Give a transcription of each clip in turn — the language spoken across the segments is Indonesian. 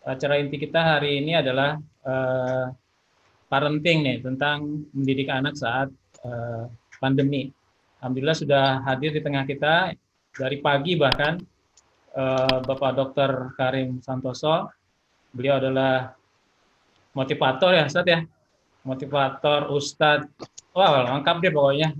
acara inti kita hari ini adalah parenting nih, tentang mendidik anak saat pandemi. Alhamdulillah sudah hadir di tengah kita dari pagi bahkan Bapak Dr. Karim Santoso. Beliau adalah motivator ya Ustadz ya, motivator Ustadz, wah lengkap deh pokoknya.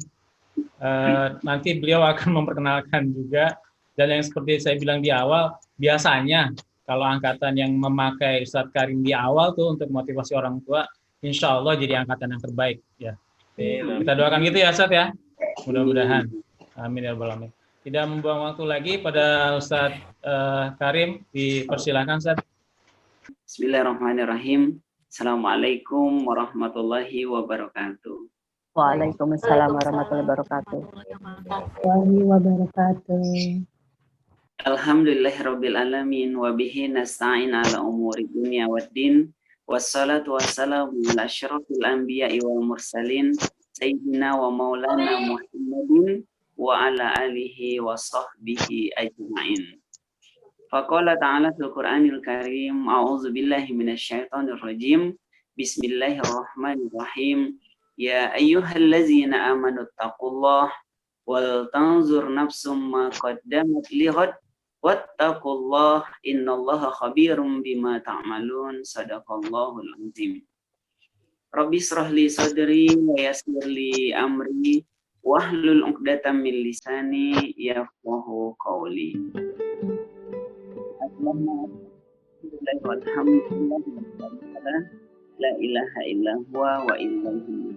Nanti beliau akan memperkenalkan juga, dan yang seperti saya bilang di awal, biasanya kalau angkatan yang memakai Ustadz Karim di awal tuh untuk motivasi orang tua, insya Allah jadi angkatan yang terbaik ya. Kita doakan gitu ya Ustadz ya, mudah-mudahan. Amin ya rabbal alamin. Tidak membuang waktu lagi, pada Ustadz Karim, dipersilakan Ustadz. Bismillahirrahmanirrahim. Assalamualaikum warahmatullahi wabarakatuh. Waalaikumsalam warahmatullahi wabarakatuh. Alhamdulillahirabbil alamin wa bihi nasta'in ala umuri dunya waddin. Wassalatu wassalamu ala asyrafil anbiya'i wal mursalin sayyidina wa maulana Muhammadin wa ala alihi wa sahbihi ajma'in. Faqala ta'ala fil Qur'anil Karim, a'udzu billahi minasyaitonir rajim. Bismillahirrahmanirrahim. Ya ayyuhallazina amanu taqullaha wal tanzur nafsum ma qaddamat lighad wattaqullaha innallaha khabirum bima ta'malun. Shadaqallahul azim. Rabbi shrah li sadri wa yassir li amri wahlul 'uqdatam min lisani yafqahu qawli. Alhamdulillah la ilaha illallah wa ilaihi.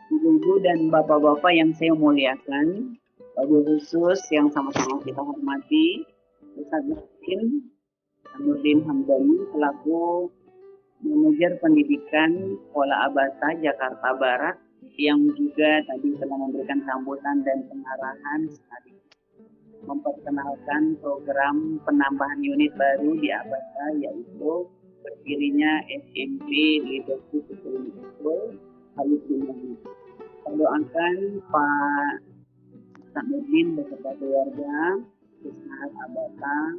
Ibu-ibu dan bapak-bapak yang saya muliakan, wabil khusus yang sama-sama kita hormati, Ustaz Nurdin Hamdani selaku manajer pendidikan Sekolah Abata Jakarta Barat, yang juga tadi telah memberikan sambutan dan pengarahan sekaligus memperkenalkan program penambahan unit baru di Abata, yaitu berdirinya SMP Leadership School Halidin. Kita doakan Pak Ustaz Nurdin beserta keluarga Ustaz Abata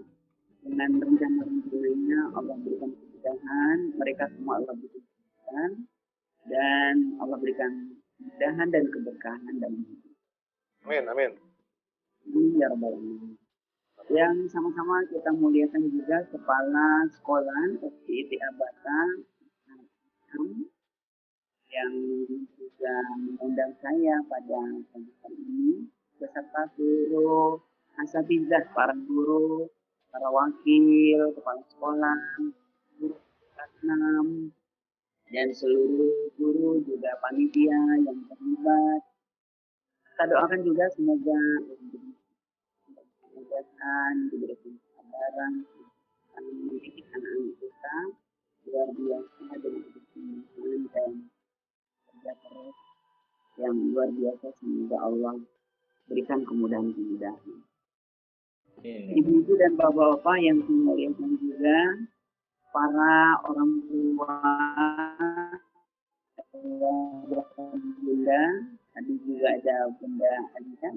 dengan rencana-rencananya, Allah berikan kemudahan, mereka semua Allah berikan kemudahan, dan Allah berikan kemudahan dan keberkahan dalam hidup. Amin, amin. Ya Rabbal Alamin. Yang sama-sama kita muliakan juga Kepala Sekolah FIIT Abata yang juga mengundang saya pada pagi hari ini beserta seluruh asatizah, para guru, para wakil, kepala sekolah, guru kelas 6, dan seluruh guru juga panitia yang terlibat. Kita doakan juga semoga diberikan kesabaran mendidik anak-anak kita luar biasa dengan kebersihan dan kerja keras yang luar biasa. Semoga Allah berikan kemudahan-kemudahan. Ibu-ibu dan bapak-bapak yang saya muliakan juga, para orang tua, Bunda, tadi juga ada Bunda Alisa,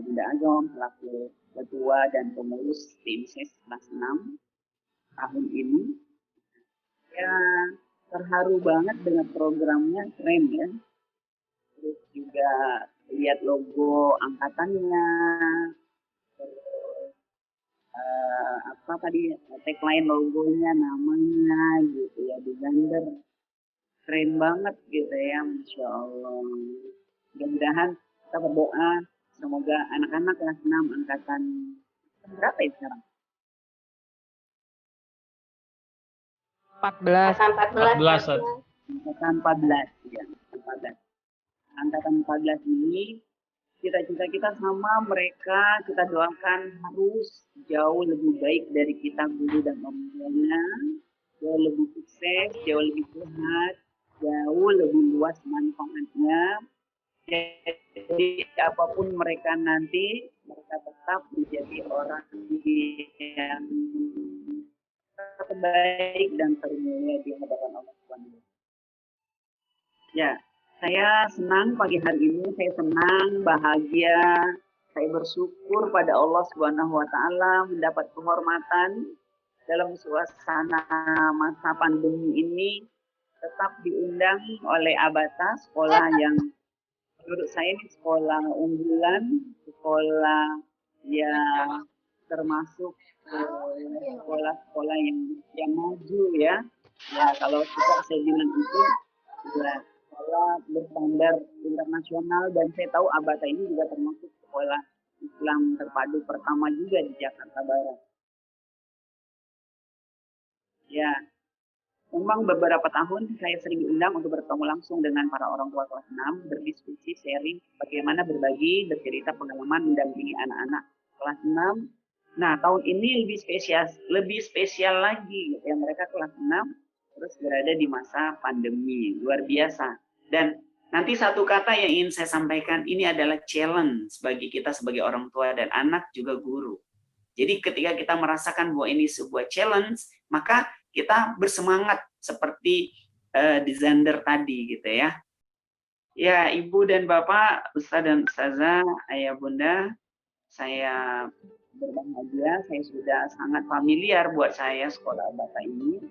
Bunda Agom selaku ketua dan pengurus tim SES kelas 6 tahun ini. Ya, terharu banget dengan programnya, keren ya. Terus juga lihat logo angkatannya, terus apa tadi tagline logonya, namanya gitu ya, digambar keren banget gitu ya, Masya Allah. Mudah-mudahan kita berdoa semoga anak-anak kelas 6 angkatan berapa ya sekarang? 14. Angkatan 14 ya, 14. Angkatan 14 ini cita-cita kita sama mereka, kita doakan harus jauh lebih baik dari kita guru dan orang-orangnya, jauh lebih sukses, jauh lebih sehat, jauh lebih luas manfaatnya. Jadi apapun mereka nanti, mereka tetap menjadi orang yang terbaik dan termulia di hadapan Allah Subhanahu. Ya, saya senang pagi hari ini, saya senang, bahagia, saya bersyukur pada Allah Subhanahu wa taala mendapat kehormatan dalam suasana masa pandemi ini tetap diundang oleh Abata, sekolah yang menurut saya ini sekolah unggulan, sekolah yang termasuk sekolah-sekolah yang maju ya. Ya kalau kita saya bilang itu ya sekolah berstandar internasional, dan saya tahu Abata ini juga termasuk sekolah Islam terpadu pertama juga di Jakarta Barat. Ya, memang beberapa tahun saya sering diundang untuk bertemu langsung dengan para orang tua kelas 6, berdiskusi, sharing, bagaimana berbagi, bercerita pengalaman mendampingi anak-anak kelas 6. Nah, tahun ini lebih spesial lagi, gitu ya, mereka kelas 6, terus berada di masa pandemi, luar biasa. Dan nanti satu kata yang ingin saya sampaikan, ini adalah challenge bagi kita sebagai orang tua dan anak juga guru. Jadi ketika kita merasakan bahwa ini sebuah challenge, maka kita bersemangat seperti di Zander tadi gitu ya. Ya, Ibu dan Bapak, Ustaz dan Ustazah, Ayah Bunda, saya berbahagia, saya sudah sangat familiar buat saya sekolah Abata ini.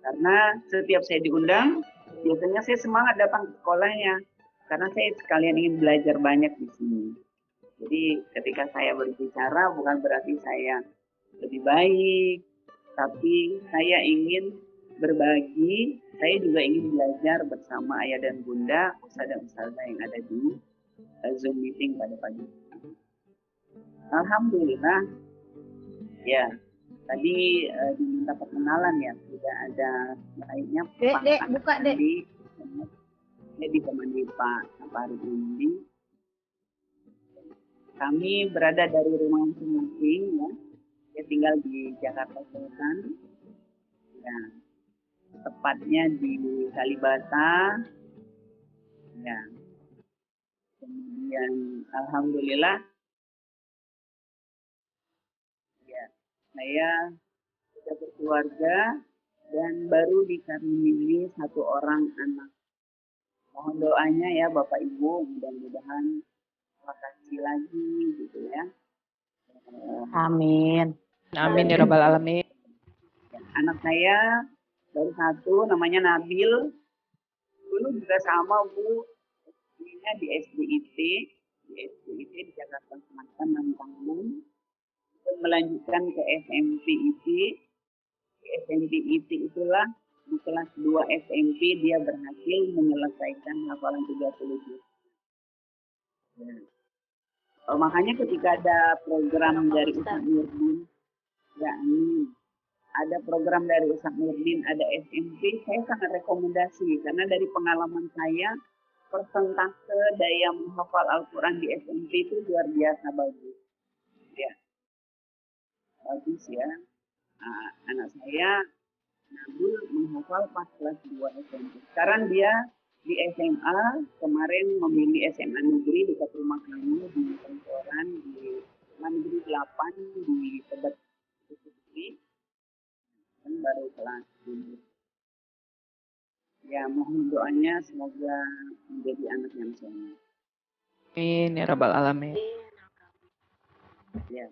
Karena setiap saya diundang, biasanya saya semangat datang ke sekolahnya. Karena saya sekalian ingin belajar banyak di sini. Jadi ketika saya berbicara bukan berarti saya lebih baik, tapi saya ingin berbagi, saya juga ingin belajar bersama ayah dan bunda, ustaz dan ustazah yang ada di Zoom meeting pada pagi. Alhamdulillah, ya tadi diminta perkenalan ya, sudah ada lainnya. Dek, buka dek. Jadi ditemani Pak Fahri ini. Kami berada dari rumah masing-masing ya. Saya tinggal di Jakarta Selatan, ya, tepatnya di Kalibata, ya. Kemudian alhamdulillah, ya, saya sudah berkeluarga dan baru dikaruniai satu orang anak. Mohon doanya ya Bapak Ibu, mudah-mudahan makasih lagi gitu ya. Amin. Amin ya rabbal alamin. Anak saya baru satu, namanya Nabil. Dulu juga sama Bu, ini di SDIT, di Jakarta Selatan 6 tahun. Dan melanjutkan ke SMP IT. Di SMP IT itulah di kelas 2 SMP dia berhasil menyelesaikan hafalan 30 juz. Makanya ketika ada program dari Ustaz Nurdin, ya ini ada program dari Ustaz Nurdin, ada SMP, saya sangat rekomendasi karena dari pengalaman saya persentase daya menghafal Al-Quran di SMP itu luar biasa bagus. Ya, bagus ya. Nah, anak saya Nabil menghafal pas kelas 2 SMP. Sekarang dia di SMA, kemarin memilih SMA negeri dekat rumah kami di Kencoran, di SMA negeri 8 di Tebet Putri, dan baru kelas 7. Ya, mohon doanya semoga menjadi anak yang soleh. Amin ya rabbal alamin. Ya.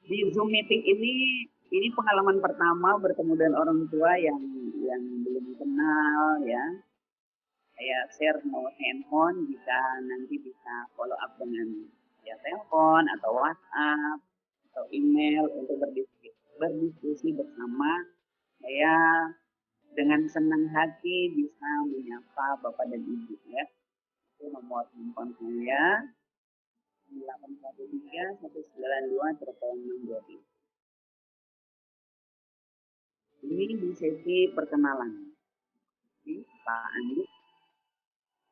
Di Zoom meeting ini pengalaman pertama bertemu dengan orang tua yang belum kenal ya. Saya share nomor handphone, jika nanti bisa follow up dengan ya telepon atau WhatsApp atau email untuk berdiskusi bersama. Saya dengan senang hati bisa menyapa Bapak dan Ibu ya. Itu nomor handphone saya 813-192-623. Ini di sesi perkenalan. Pak Andi.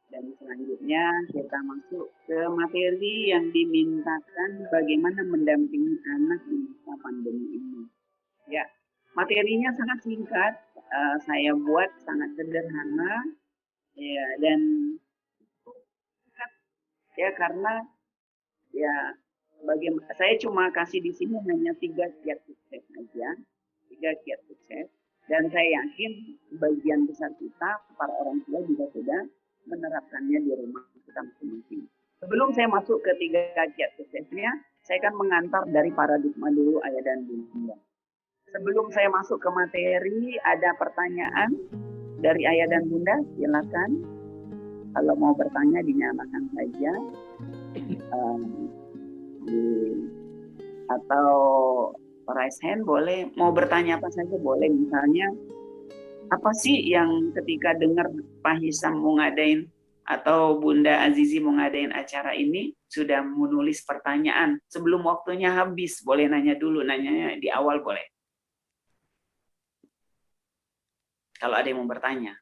Dan selanjutnya kita masuk ke materi yang dimintakan bagaimana mendampingi anak di masa pandemi ini. Ya, materinya sangat singkat, saya buat sangat sederhana, ya, dan ya karena ya bagaimana saya cuma kasih di sini hanya 3 kiat sukses aja, 3 kiat sukses, dan saya yakin sebagian besar kita para orang tua juga sudah menerapkannya di rumah kita masing-masing. Sebelum saya masuk ke 3 kiat suksesnya, saya akan mengantar dari paradigma dulu ayah dan bunda. Sebelum saya masuk ke materi, ada pertanyaan dari Ayah dan Bunda, silakan. Kalau mau bertanya dinyalakan saja. Atau raise hand boleh, mau bertanya apa saja boleh. Misalnya, apa sih yang ketika dengar Pak Hisam mau ngadain atau Bunda Azizi mau ngadain acara ini, sudah menulis pertanyaan sebelum waktunya habis, boleh nanya dulu, nanyanya di awal boleh. Kalau ada yang mau bertanya.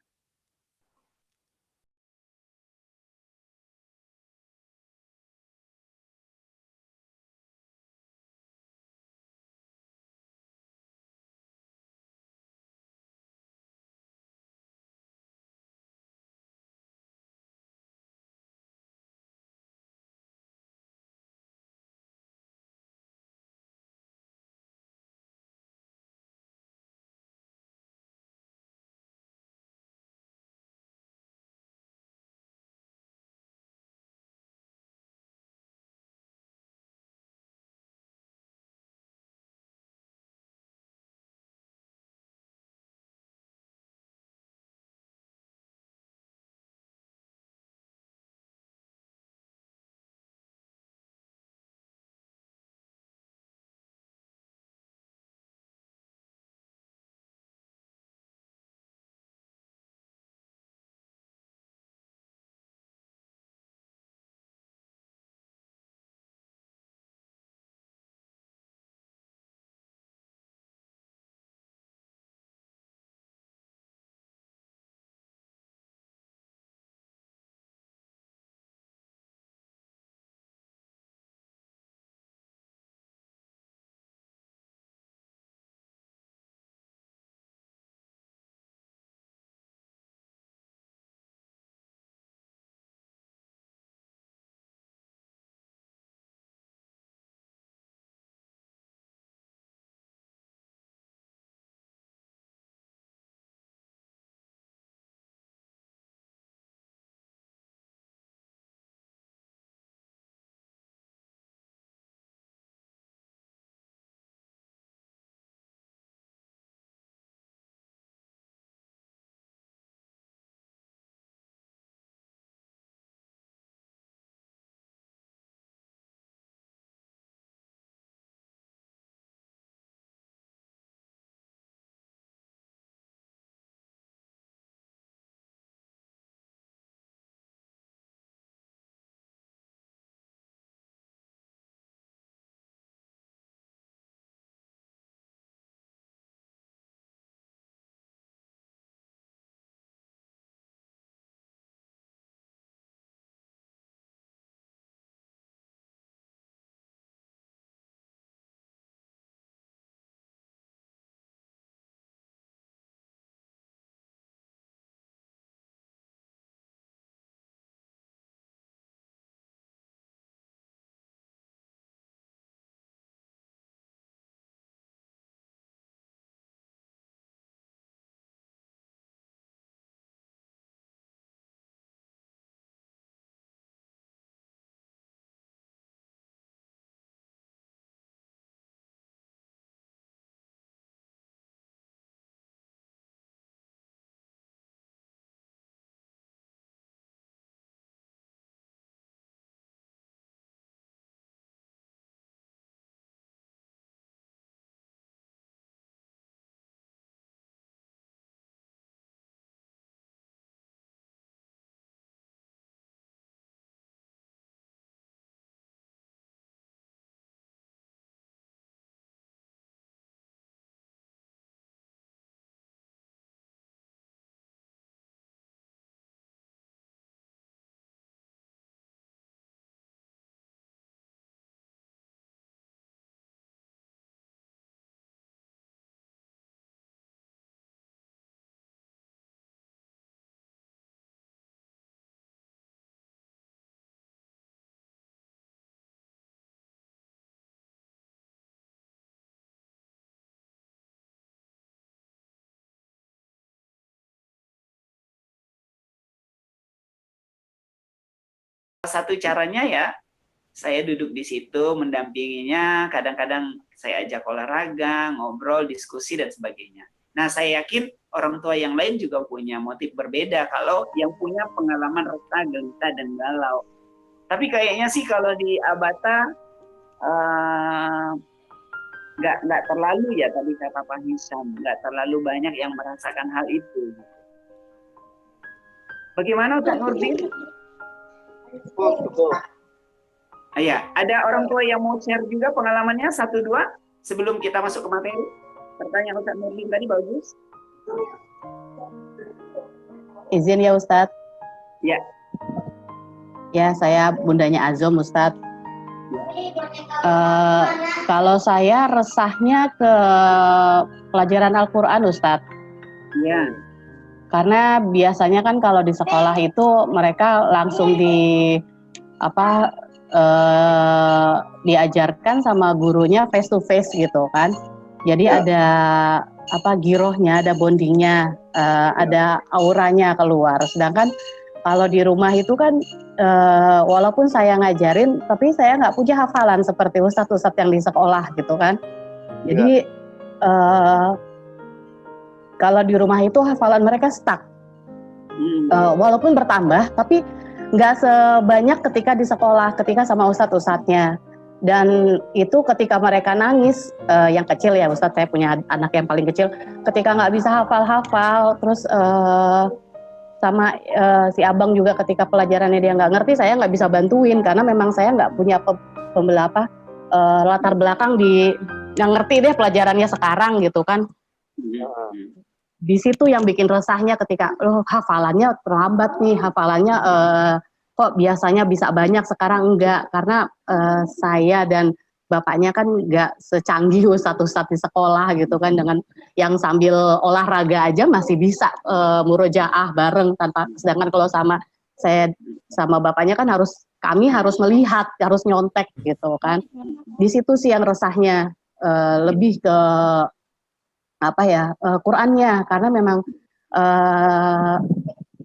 Satu caranya ya, saya duduk di situ mendampinginya, kadang-kadang saya ajak olahraga, ngobrol, diskusi, dan sebagainya. Nah, saya yakin orang tua yang lain juga punya motif berbeda kalau yang punya pengalaman resah, gelisah, dan galau. Tapi kayaknya sih kalau di Abata nggak terlalu ya, tadi kata Pak Hisam, nggak terlalu banyak yang merasakan hal itu. Bagaimana Ustaz Nurdin? Betul. Ya, ada orang tua yang mau share juga pengalamannya 1-2 sebelum kita masuk ke materi. Pertanyaan Ustaz Nurdin tadi bagus. Izin ya Ustadz. Ya. Ya, saya bundanya Azom Ustadz. Kalau saya resahnya ke pelajaran Al-Quran Ustadz. Ya. Karena biasanya kan kalau di sekolah itu mereka langsung diajarkan sama gurunya face to face gitu kan. Jadi ada girohnya, ada bondingnya, ada auranya keluar. Sedangkan kalau di rumah itu kan walaupun saya ngajarin, tapi saya nggak punya hafalan seperti ustadz-ustadz yang di sekolah gitu kan. Jadi kalau di rumah itu hafalan mereka stuck, walaupun bertambah, tapi nggak sebanyak ketika di sekolah, ketika sama ustadz-ustadznya. Dan itu ketika mereka nangis, yang kecil ya Ustadz, saya punya anak yang paling kecil, ketika nggak bisa hafal-hafal, terus sama si abang juga ketika pelajarannya dia nggak ngerti, saya nggak bisa bantuin karena memang saya nggak punya latar belakang yang ngerti deh pelajarannya sekarang gitu kan. Di situ yang bikin resahnya ketika hafalannya terlambat nih, hafalannya kok biasanya bisa banyak sekarang enggak, karena saya dan bapaknya kan enggak secanggih ustadz-ustadz di sekolah gitu kan, dengan yang sambil olahraga aja masih bisa murojaah bareng tanpa, sedangkan kalau saya sama bapaknya kan kami harus melihat, harus nyontek gitu kan. Di situ sih yang resahnya, lebih ke Qurannya, karena memang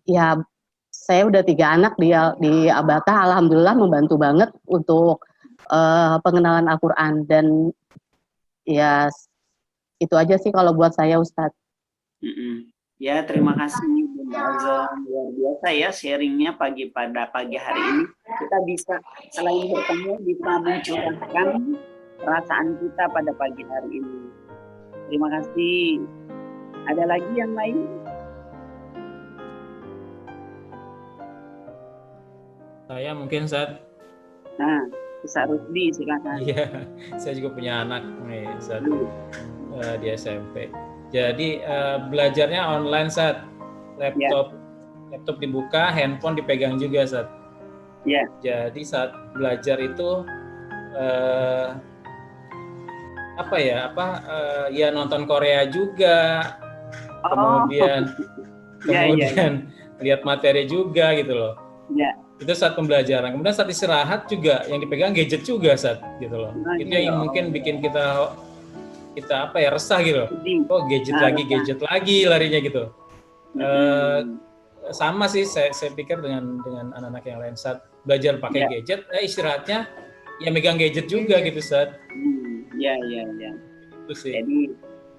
ya saya udah 3 anak di Abata, alhamdulillah membantu banget untuk pengenalan Al-Quran, dan ya itu aja sih kalau buat saya Ustadz. Ya, terima kasih Bunda Azam, luar biasa ya sharingnya pada pagi hari ini. Kita bisa selain bertemu bisa mencurahkan perasaan kita pada pagi hari ini. Terima kasih. Ada lagi yang lain? Saya mungkin saat. Nah, Ustaz Rusdi silakan. Iya, saya juga punya anak nih saat di SMP. Jadi belajarnya online saat laptop dibuka, handphone dipegang juga saat. Ya. Jadi saat belajar itu ya nonton Korea juga, kemudian lihat materi juga gitu loh. Ya. Itu saat pembelajaran. Kemudian saat istirahat juga yang dipegang gadget juga saat gitu loh. Itu yang mungkin bikin kita resah gitu loh. Oh gadget lagi larinya gitu. Sama sih saya pikir dengan anak-anak yang lain, saat belajar pakai gadget, istirahatnya ya megang gadget juga gitu saat. Ya. Itu sih. Jadi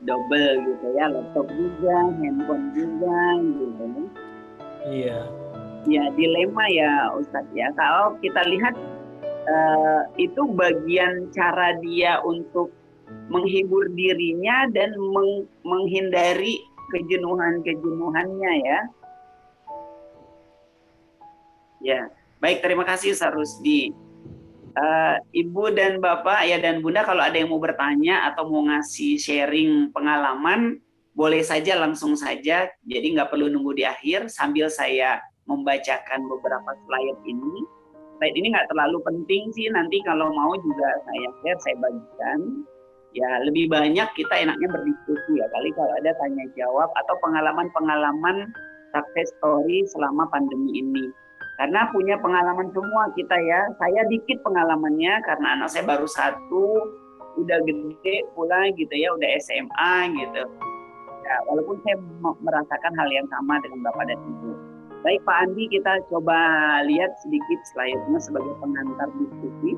double gitu ya, laptop juga, handphone juga gitu. Iya. Ya, dilema ya Ustadz ya. Kalau kita lihat itu bagian cara dia untuk menghibur dirinya dan menghindari kejenuhannya ya. Ya, baik, terima kasih Ustaz Rusdi. Ibu dan Bapak ya dan Bunda, kalau ada yang mau bertanya atau mau ngasih sharing pengalaman, boleh saja langsung saja. Jadi nggak perlu nunggu di akhir sambil saya membacakan beberapa slide ini. Slide ini nggak terlalu penting sih, nanti kalau mau juga saya share, saya bagikan. Ya lebih banyak kita enaknya berdiskusi ya, kali kalau ada tanya jawab atau pengalaman-pengalaman success story selama pandemi ini. Karena punya pengalaman semua kita ya. Saya dikit pengalamannya karena anak saya baru 1, udah gede pula gitu ya, udah SMA gitu. Ya, walaupun saya merasakan hal yang sama dengan Bapak dan Ibu. Baik Pak Andi, kita coba lihat sedikit slide-nya sebagai pengantar diskusi.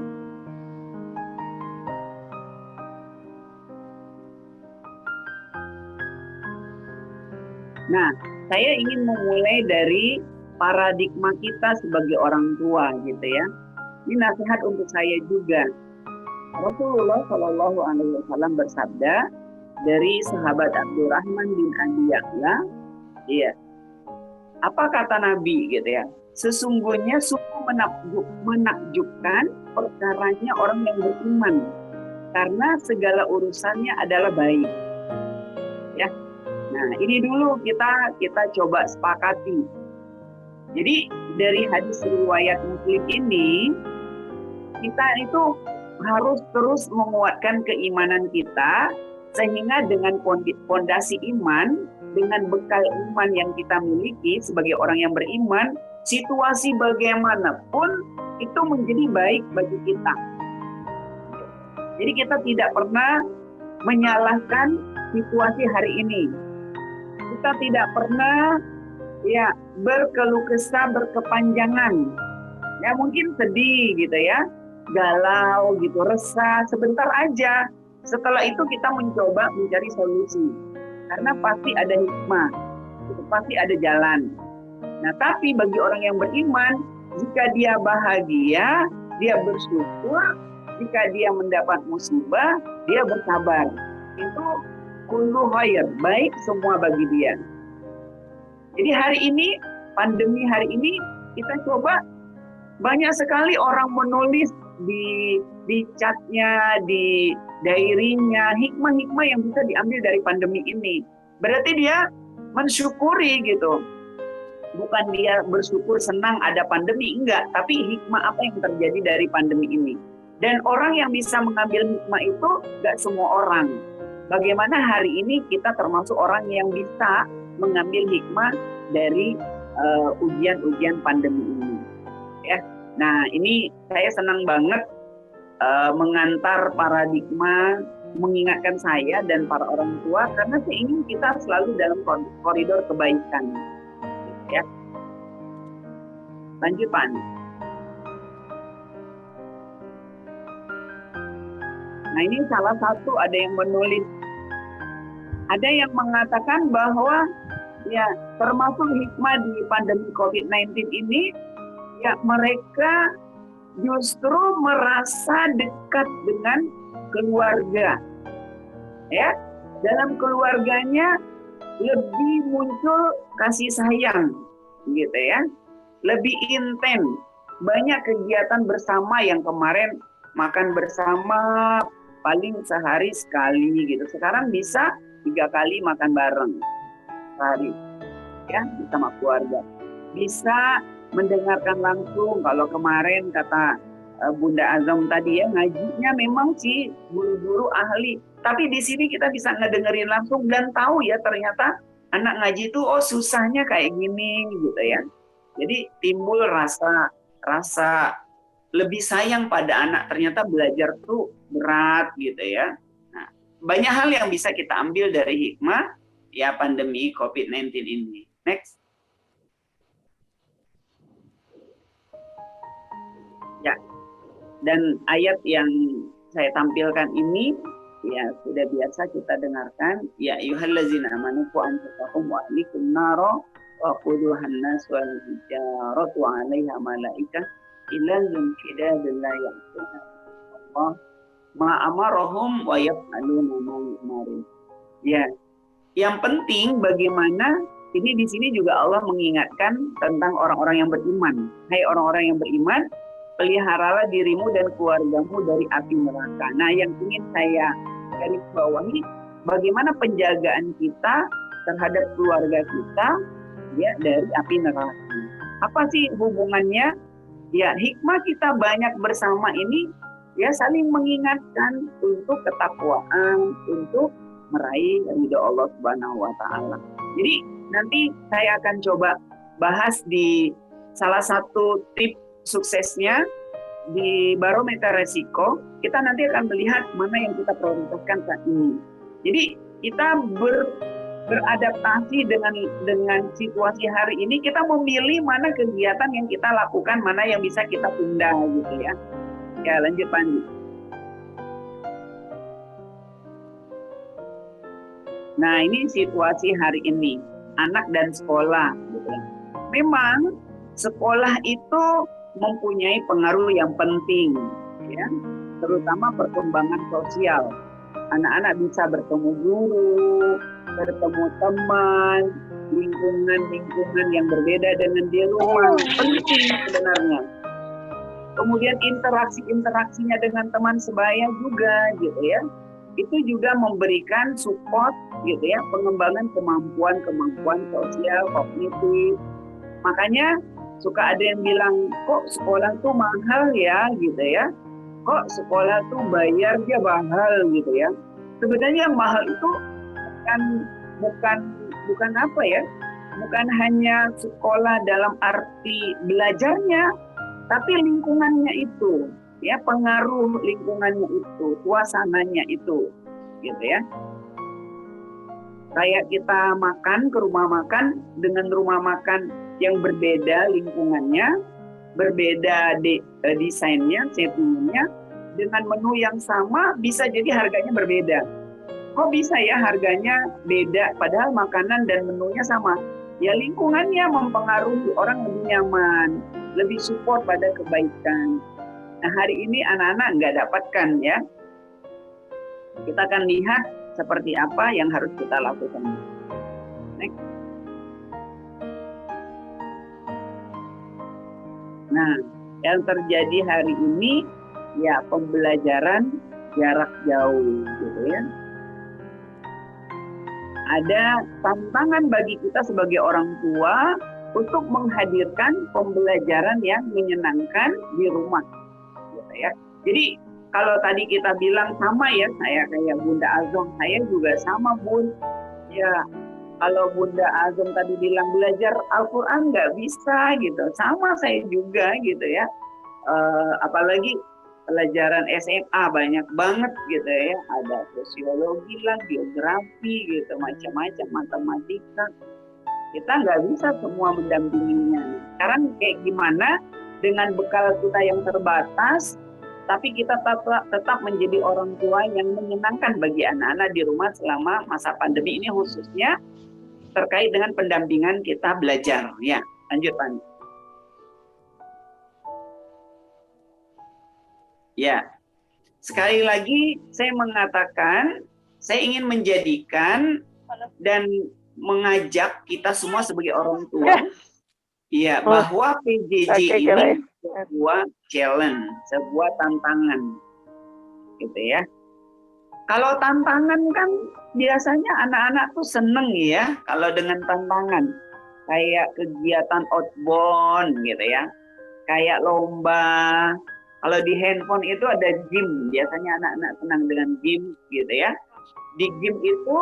Nah, saya ingin memulai dari paradigma kita sebagai orang tua gitu ya. Ini nasihat untuk saya juga. Rasulullah Shallallahu Alaihi Wasallam bersabda dari sahabat Abdurrahman bin Abi Ya'la, iya. Apa kata Nabi gitu ya? Sesungguhnya sungguh menakjubkan perkaranya orang yang beriman, karena segala urusannya adalah baik. Ya. Nah, ini dulu kita coba sepakati. Jadi dari hadis riwayat Muslim ini, kita itu harus terus menguatkan keimanan kita, sehingga dengan fondasi iman, dengan bekal iman yang kita miliki sebagai orang yang beriman, situasi bagaimanapun itu menjadi baik bagi kita. Jadi kita tidak pernah menyalahkan situasi hari ini. Kita tidak pernah berkeluh kesah berkepanjangan. Ya mungkin sedih gitu ya, galau gitu, resah sebentar aja. Setelah itu kita mencoba mencari solusi. Karena pasti ada hikmah, itu pasti ada jalan. Nah, tapi bagi orang yang beriman, jika dia bahagia, dia bersyukur, jika dia mendapat musibah, dia bersabar. Itu kullu khair, baik semua bagi dia. Jadi hari ini, pandemi hari ini, kita coba banyak sekali orang menulis di chatnya, di diary-nya, hikmah-hikmah yang bisa diambil dari pandemi ini. Berarti dia mensyukuri gitu. Bukan dia bersyukur senang ada pandemi, enggak. Tapi hikmah apa yang terjadi dari pandemi ini. Dan orang yang bisa mengambil hikmah itu enggak semua orang. Bagaimana hari ini kita termasuk orang yang bisa mengambil hikmah dari ujian-ujian pandemi ini. Ya. Nah, ini saya senang banget mengantar paradigma, mengingatkan saya dan para orang tua, karena saya ingin kita selalu dalam koridor kebaikan. Ya. Lanjut, Pak. Nah, ini salah satu ada yang menulis, ada yang mengatakan bahwa ya termasuk hikmah di pandemi COVID-19 ini, ya mereka justru merasa dekat dengan keluarga. Ya, dalam keluarganya lebih muncul kasih sayang, gitu ya. Lebih intens. Banyak kegiatan bersama yang kemarin makan bersama paling sehari sekali gitu. Sekarang bisa 3 kali makan bareng sehari. Ya, bersama keluarga. Bisa mendengarkan langsung. Kalau kemarin kata Bunda Azam tadi ya, ngajinya memang sih guru-guru ahli, tapi di sini kita bisa ngedengerin langsung dan tahu ya ternyata anak ngaji itu susahnya kayak gini gitu ya. Jadi timbul rasa lebih sayang pada anak, ternyata belajar tuh berat gitu ya. Nah, banyak hal yang bisa kita ambil dari hikmah ya pandemi COVID-19 ini. Next. Ya, dan ayat yang saya tampilkan ini ya sudah biasa kita dengarkan. Ya ayyuhallazina amanu qu anfusakum wa ahlikum nara wa quduhan nas wal hijaratu 'alaiha malaikah ilazun shidadun la ya'tuna Allah ma amarahum wa yaf'aluna ma yu'marun. Ya, yang penting bagaimana ini di sini juga Allah mengingatkan tentang orang-orang yang beriman. Hai orang-orang yang beriman, peliharalah dirimu dan keluargamu dari api neraka. Nah, yang ingin saya garis bawahi, bagaimana penjagaan kita terhadap keluarga kita ya dari api neraka. Apa sih hubungannya? Ya, hikmah kita banyak bersama ini ya saling mengingatkan untuk ketakwaan, untuk meraih ridha Allah Subhanahu wa taala. Jadi nanti saya akan coba bahas di salah satu tips suksesnya di barometer resiko. Kita nanti akan melihat mana yang kita prioritaskan saat ini. Jadi kita beradaptasi dengan situasi hari ini, kita memilih mana kegiatan yang kita lakukan, mana yang bisa kita tunda gitu ya. Ya, lanjut Pandi. Nah, ini situasi hari ini. anak dan sekolah. Gitu. Memang sekolah itu mempunyai pengaruh yang penting, ya, terutama perkembangan sosial. Anak-anak bisa bertemu guru, bertemu teman, lingkungan-lingkungan yang berbeda dengan di rumah, penting sebenarnya. Kemudian interaksinya dengan teman sebaya juga, gitu ya. Itu juga memberikan support, gitu ya, pengembangan kemampuan sosial, kognitif. Makanya suka ada yang bilang, kok sekolah tuh mahal ya, gitu ya. Kok sekolah tuh bayarnya mahal, gitu ya. Sebenarnya yang mahal itu bukan apa ya, bukan hanya sekolah dalam arti belajarnya, tapi lingkungannya itu, ya, pengaruh lingkungannya itu, suasananya itu, gitu ya. Kayak kita makan ke rumah makan dengan rumah makan yang berbeda lingkungannya, berbeda desainnya, settingnya, dengan menu yang sama bisa jadi harganya berbeda. Kok bisa ya harganya beda padahal makanan dan menunya sama? Ya lingkungannya mempengaruhi, orang lebih nyaman, lebih support pada kebaikan. Nah hari ini anak-anak nggak dapatkan ya. Kita akan lihat seperti apa yang harus kita lakukan. Next. Nah, yang terjadi hari ini ya pembelajaran jarak jauh, gitu ya. Ada tantangan bagi kita sebagai orang tua untuk menghadirkan pembelajaran yang menyenangkan di rumah, gitu ya. Jadi kalau tadi kita bilang sama ya, saya kayak Bunda Azom, saya juga sama Bun. Ya, kalau Bunda Azom tadi bilang belajar Al-Quran nggak bisa gitu, sama saya juga gitu ya. Apalagi pelajaran SMA banyak banget gitu ya, ada sosiologi lah, geografi gitu, macam-macam, matematika. Kita nggak bisa semua mendampinginya. Sekarang kayak gimana dengan bekal kita yang terbatas, tapi kita tetap menjadi orang tua yang menyenangkan bagi anak-anak di rumah selama masa pandemi ini, khususnya terkait dengan pendampingan kita belajar. Ya, lanjut Pak. Ya, sekali lagi saya mengatakan, saya ingin menjadikan dan mengajak kita semua sebagai orang tua, ya, bahwa PJJ ini sebuah challenge, sebuah tantangan, gitu ya. Kalau tantangan kan biasanya anak-anak tuh seneng ya, kalau dengan tantangan, kayak kegiatan outbound, gitu ya, kayak lomba. Kalau di handphone itu ada game, biasanya anak-anak senang dengan game, gitu ya. Di game itu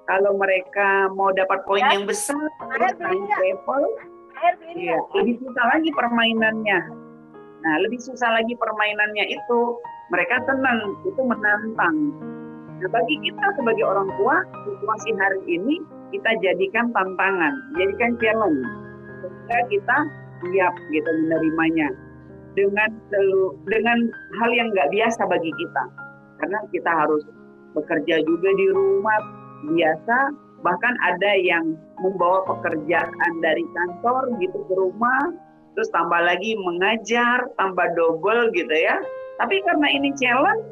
kalau mereka mau dapat poin yang besar, terus naik level, ya, lebih susah lagi permainannya. Nah, lebih susah lagi permainannya itu, mereka senang, itu menantang. Nah, bagi kita sebagai orang tua, situasi hari ini kita jadikan tantangan, jadikan challenge, sehingga kita siap gitu menerimanya. Dengan hal yang nggak biasa bagi kita, karena kita harus bekerja juga di rumah biasa, bahkan ada yang membawa pekerjaan dari kantor gitu ke rumah, terus tambah lagi mengajar, tambah double gitu ya. Tapi karena ini challenge,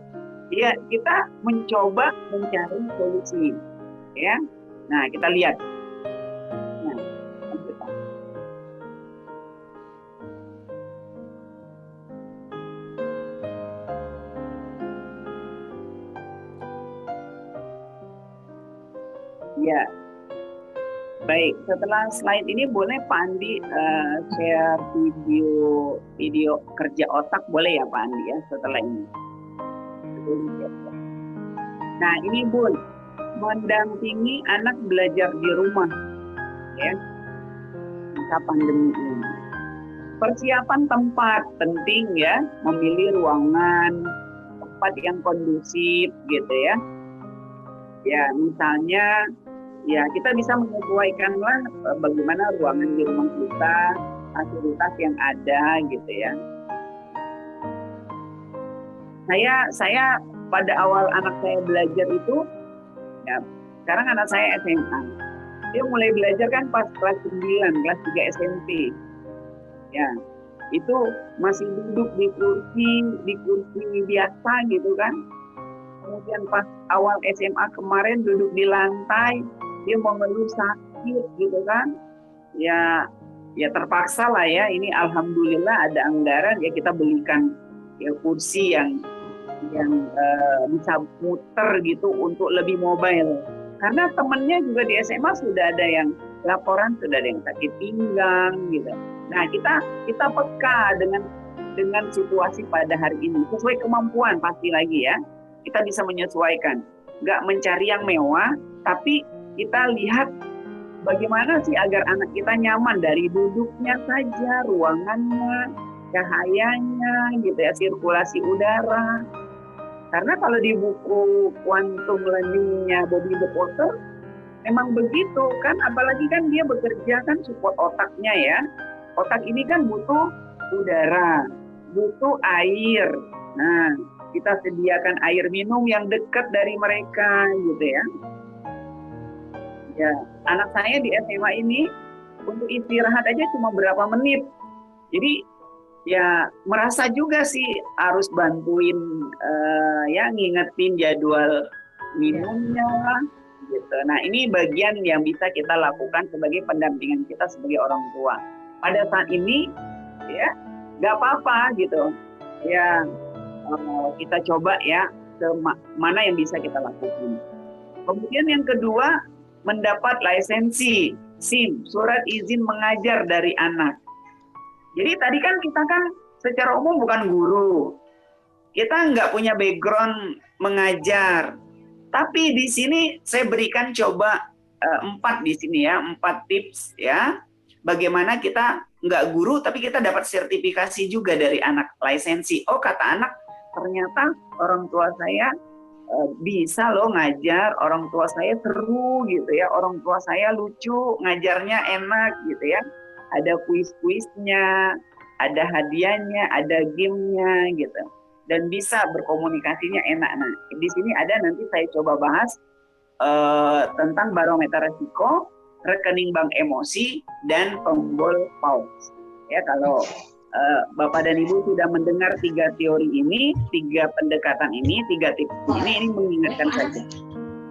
ya kita mencoba mencari solusi, ya. Nah kita lihat. Nah, ya, baik. Setelah slide ini boleh Pak Andi share video kerja otak, boleh ya Pak Andi ya setelah ini. Nah ini Bun, mendampingi anak belajar di rumah, ya, masa pandemi ini. Persiapan tempat penting ya, memilih ruangan, tempat yang kondusif gitu ya. Ya misalnya ya kita bisa menyesuaikanlah bagaimana ruangan di rumah kita, fasilitas yang ada gitu ya. Saya pada awal anak saya belajar itu, ya sekarang anak saya SMA. Dia mulai belajar kan pas kelas 9, kelas 3 SMP. Ya, itu masih duduk di kursi biasa gitu kan. Kemudian pas awal SMA kemarin duduk di lantai, dia mengeluh sakit gitu kan. Ya terpaksa lah ya, ini alhamdulillah ada anggaran ya kita belikan ya kursi yang bisa muter gitu untuk lebih mobile. Karena temennya juga di SMA sudah ada yang laporan, sudah ada yang sakit pinggang gitu. Nah kita peka dengan situasi pada hari ini sesuai kemampuan pasti lagi ya. Kita bisa menyesuaikan, nggak mencari yang mewah, tapi kita lihat bagaimana sih agar anak kita nyaman dari duduknya saja, ruangannya, cahayanya, gitu ya, sirkulasi udara. Karena kalau di buku Quantum Learning-nya Bobby DePorter, memang begitu kan, apalagi kan dia bekerja kan support otaknya ya. Otak ini kan butuh udara, butuh air. Nah, kita sediakan air minum yang dekat dari mereka gitu ya. Ya, anak saya di SMA ini untuk istirahat aja cuma berapa menit. Jadi ya merasa juga sih harus bantuin ya ngingetin jadwal minumnya lah gitu. Nah, ini bagian yang bisa kita lakukan sebagai pendampingan kita sebagai orang tua. Pada saat ini ya nggak apa-apa gitu. Ya kita coba ya mana yang bisa kita lakukan. Kemudian yang kedua, mendapat lisensi SIM, surat izin mengajar dari anak. Jadi tadi kan kita kan secara umum bukan guru, kita nggak punya background mengajar. Tapi di sini saya berikan coba 4 di sini ya, 4 tips ya. Bagaimana kita nggak guru tapi kita dapat sertifikasi juga dari anak, lisensi. Oh, kata anak, ternyata orang tua saya bisa loh ngajar, orang tua saya seru gitu ya, orang tua saya lucu, ngajarnya enak gitu ya. Ada kuis-kuisnya, ada hadiahnya, ada game-nya gitu. Dan bisa berkomunikasinya enak. Nah, di sini ada nanti saya coba bahas tentang barometer resiko, rekening bank emosi, dan tombol pause. Ya, kalau Bapak dan Ibu sudah mendengar 3 teori ini, 3 pendekatan ini, 3 tips ini mengingatkan saja.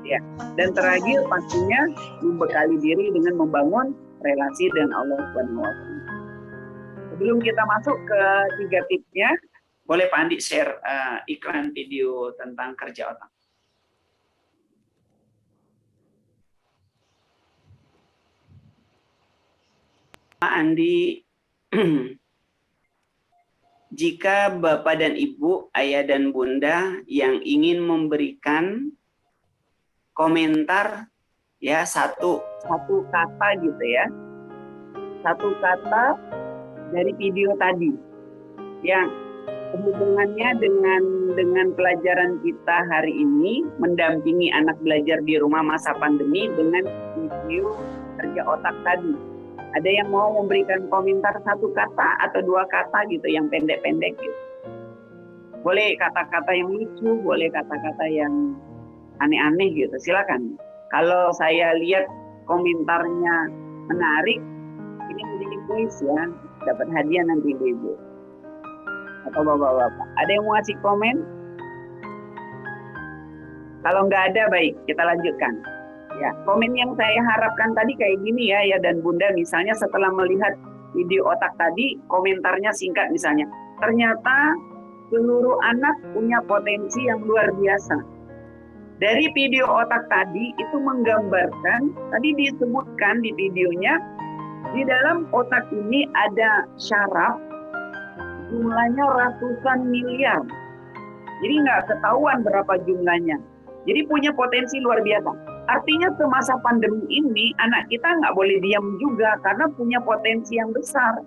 Ya. Dan terakhir pastinya membekali diri dengan membangun relasi dengan Allah Subhanahu wa Ta'ala. Sebelum kita masuk ke 3 tipsnya, boleh Pak Andi share iklan video tentang kerja otak. Pak Andi, jika Bapak dan Ibu, Ayah dan Bunda yang ingin memberikan komentar ya satu kata gitu ya, satu kata dari video tadi yang hubungannya dengan pelajaran kita hari ini, mendampingi anak belajar di rumah masa pandemi dengan video kerja otak tadi. Ada yang mau memberikan komentar 1 kata atau 2 kata gitu, yang pendek-pendek gitu. Boleh kata-kata yang lucu, boleh kata-kata yang aneh-aneh gitu, silakan. Kalau saya lihat komentarnya menarik, ini menjadi kuis ya, dapat hadiah nanti Ibu-Ibu atau Bapak-Bapak. Ada yang mau ngasih komen? Kalau nggak ada, baik, kita lanjutkan. Ya, komen yang saya harapkan tadi kayak gini ya dan Bunda, misalnya setelah melihat video otak tadi, komentarnya singkat misalnya, ternyata seluruh anak punya potensi yang luar biasa. Dari video otak tadi itu menggambarkan, tadi disebutkan di videonya, di dalam otak ini ada syaraf, jumlahnya ratusan miliar. Jadi nggak ketahuan berapa jumlahnya. Jadi punya potensi luar biasa. Artinya semasa pandemi ini anak kita nggak boleh diam juga karena punya potensi yang besar.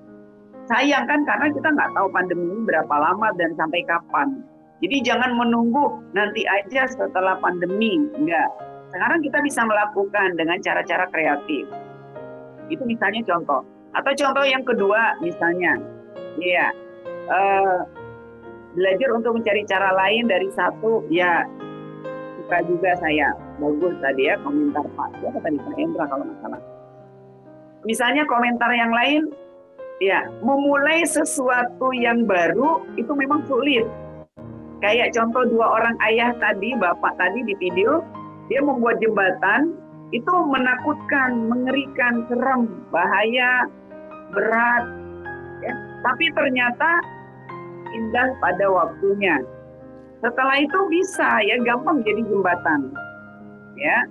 Sayang kan karena kita nggak tahu pandemi ini berapa lama dan sampai kapan. Jadi jangan menunggu nanti aja setelah pandemi, enggak. Sekarang kita bisa melakukan dengan cara-cara kreatif. Itu misalnya contoh. Atau contoh yang kedua misalnya, ya belajar untuk mencari cara lain dari satu, ya suka juga saya bagus tadi ya komentar Pak. Siapa tadi Pak Endra kalau nggak salah. Misalnya komentar yang lain, ya memulai sesuatu yang baru itu memang sulit. Kayak contoh 2 orang ayah tadi, bapak tadi di video, dia membuat jembatan, itu menakutkan, mengerikan, serem, bahaya, berat. Ya. Tapi ternyata indah pada waktunya. Setelah itu bisa ya gampang jadi jembatan. Ya.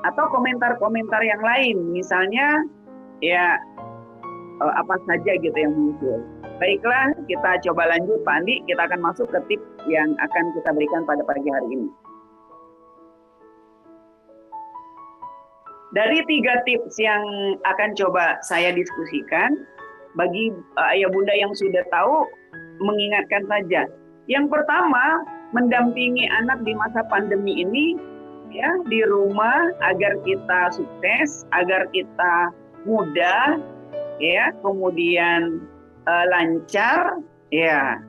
Atau komentar-komentar yang lain, misalnya ya apa saja gitu yang muncul. Baiklah, kita coba lanjut Pak Andi, kita akan masuk ke tips yang akan kita berikan pada pagi hari ini. Dari 3 tips yang akan coba saya diskusikan, bagi ayah bunda yang sudah tahu, mengingatkan saja. Yang pertama, mendampingi anak di masa pandemi ini, ya di rumah agar kita sukses, agar kita mudah, ya kemudian lancar, ya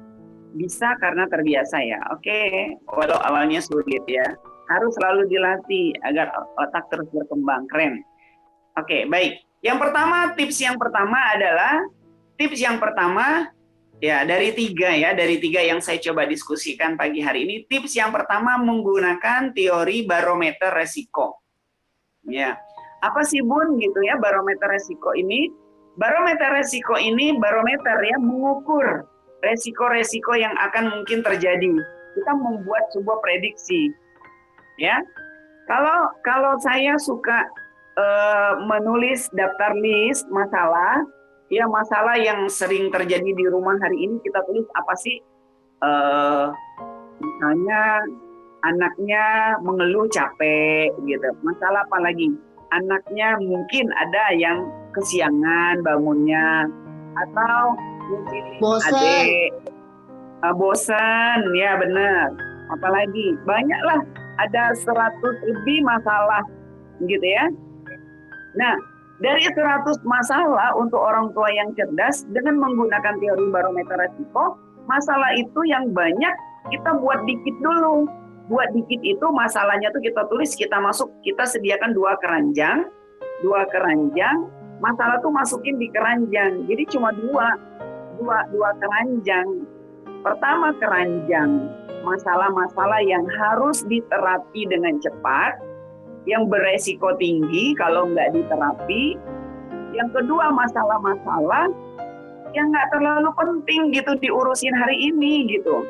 bisa karena terbiasa ya. Oke, walau awalnya sulit ya, harus selalu dilatih agar otak terus berkembang. Keren. Oke, baik. Tips yang pertama adalah ya dari 3 yang saya coba diskusikan pagi hari ini. Tips yang pertama menggunakan teori barometer resiko. Ya, apa sih Bun gitu ya barometer resiko ini? Barometer resiko ini barometer ya mengukur resiko-resiko yang akan mungkin terjadi. Kita membuat sebuah prediksi. Ya, kalau saya suka menulis daftar list masalah. Ya masalah yang sering terjadi di rumah hari ini kita tulis apa sih? Misalnya anaknya mengeluh capek gitu. Masalah apa lagi? Anaknya mungkin ada yang kesiangan bangunnya atau mungkin adik bosan ya benar. Apalagi banyaklah ada 100 lebih masalah gitu ya. Nah, dari 100 masalah untuk orang tua yang cerdas dengan menggunakan teori barometer resiko, masalah itu yang banyak kita buat dikit dulu. Buat dikit itu masalahnya tuh kita tulis, kita sediakan 2 keranjang, masalah tuh masukin di keranjang. Jadi cuma dua keranjang. Pertama keranjang, masalah-masalah yang harus diterapi dengan cepat, yang beresiko tinggi kalau nggak diterapi. Yang kedua masalah-masalah yang nggak terlalu penting gitu diurusin hari ini gitu.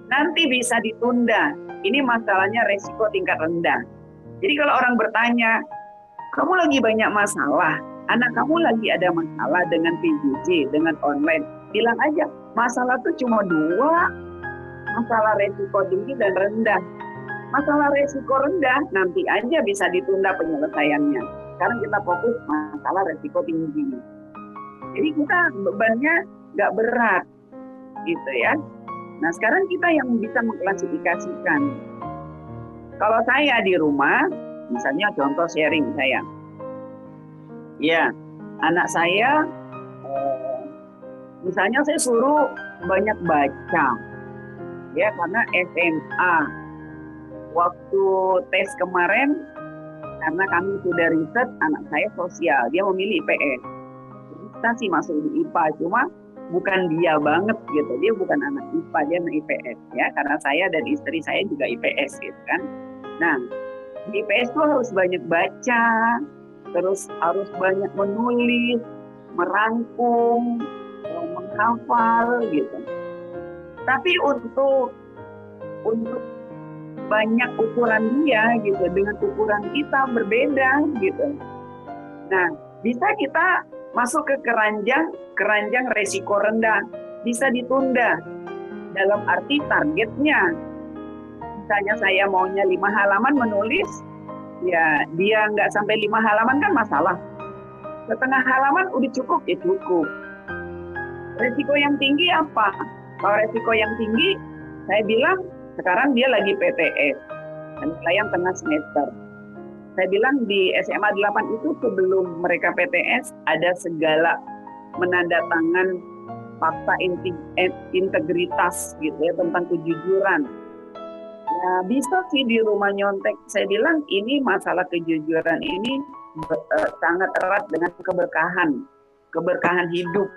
Nanti bisa ditunda. Ini masalahnya resiko tingkat rendah. Jadi kalau orang bertanya, kamu lagi banyak masalah, anak kamu lagi ada masalah dengan PJJ, dengan online, bilang aja masalah tuh cuma 2, masalah resiko tinggi dan rendah. Masalah resiko rendah nanti aja bisa ditunda penyelesaiannya. Sekarang kita fokus masalah resiko tinggi. Jadi kita bebannya nggak berat, gitu ya. Nah sekarang kita yang bisa mengklasifikasikan. Kalau saya di rumah, misalnya contoh sharing saya, ya anak saya, misalnya saya suruh banyak baca, ya karena SMA. Waktu tes kemarin, karena kami sudah riset, anak saya sosial, dia memilih IPS. Kita sih masuk di IPA, cuma bukan dia banget gitu, dia bukan anak IPA, dia anak IPS ya, karena saya dan istri saya juga IPS gitu kan. Nah, di IPS tuh harus banyak baca, terus harus banyak menulis, merangkum, menghafal gitu. Tapi untuk banyak ukuran dia gitu, dengan ukuran kita berbeda gitu. Nah, bisa kita masuk ke keranjang resiko rendah, bisa ditunda dalam arti targetnya. Misalnya saya maunya 5 halaman menulis, ya dia nggak sampai 5 halaman kan masalah. Setengah halaman udah cukup, ya cukup. Resiko yang tinggi apa? Kalau resiko yang tinggi, saya bilang sekarang dia lagi PTS, penilaian tengah semester. Saya bilang di SMA 8 itu sebelum mereka PTS ada segala menandatangan fakta integritas gitu ya, tentang kejujuran. Ya bisa sih di rumah nyontek. Saya bilang ini masalah kejujuran ini sangat erat dengan keberkahan hidup.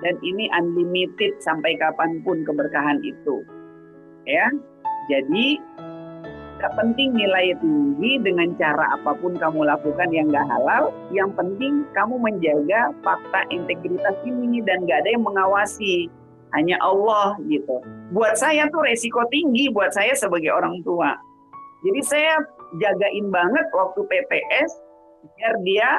Dan ini unlimited sampai kapanpun keberkahan itu. Ya, jadi gak penting nilai tinggi dengan cara apapun kamu lakukan yang gak halal. Yang penting kamu menjaga fakta integritas ini dan gak ada yang mengawasi. Hanya Allah gitu. Buat saya tuh resiko tinggi buat saya sebagai orang tua. Jadi saya jagain banget waktu PPS biar dia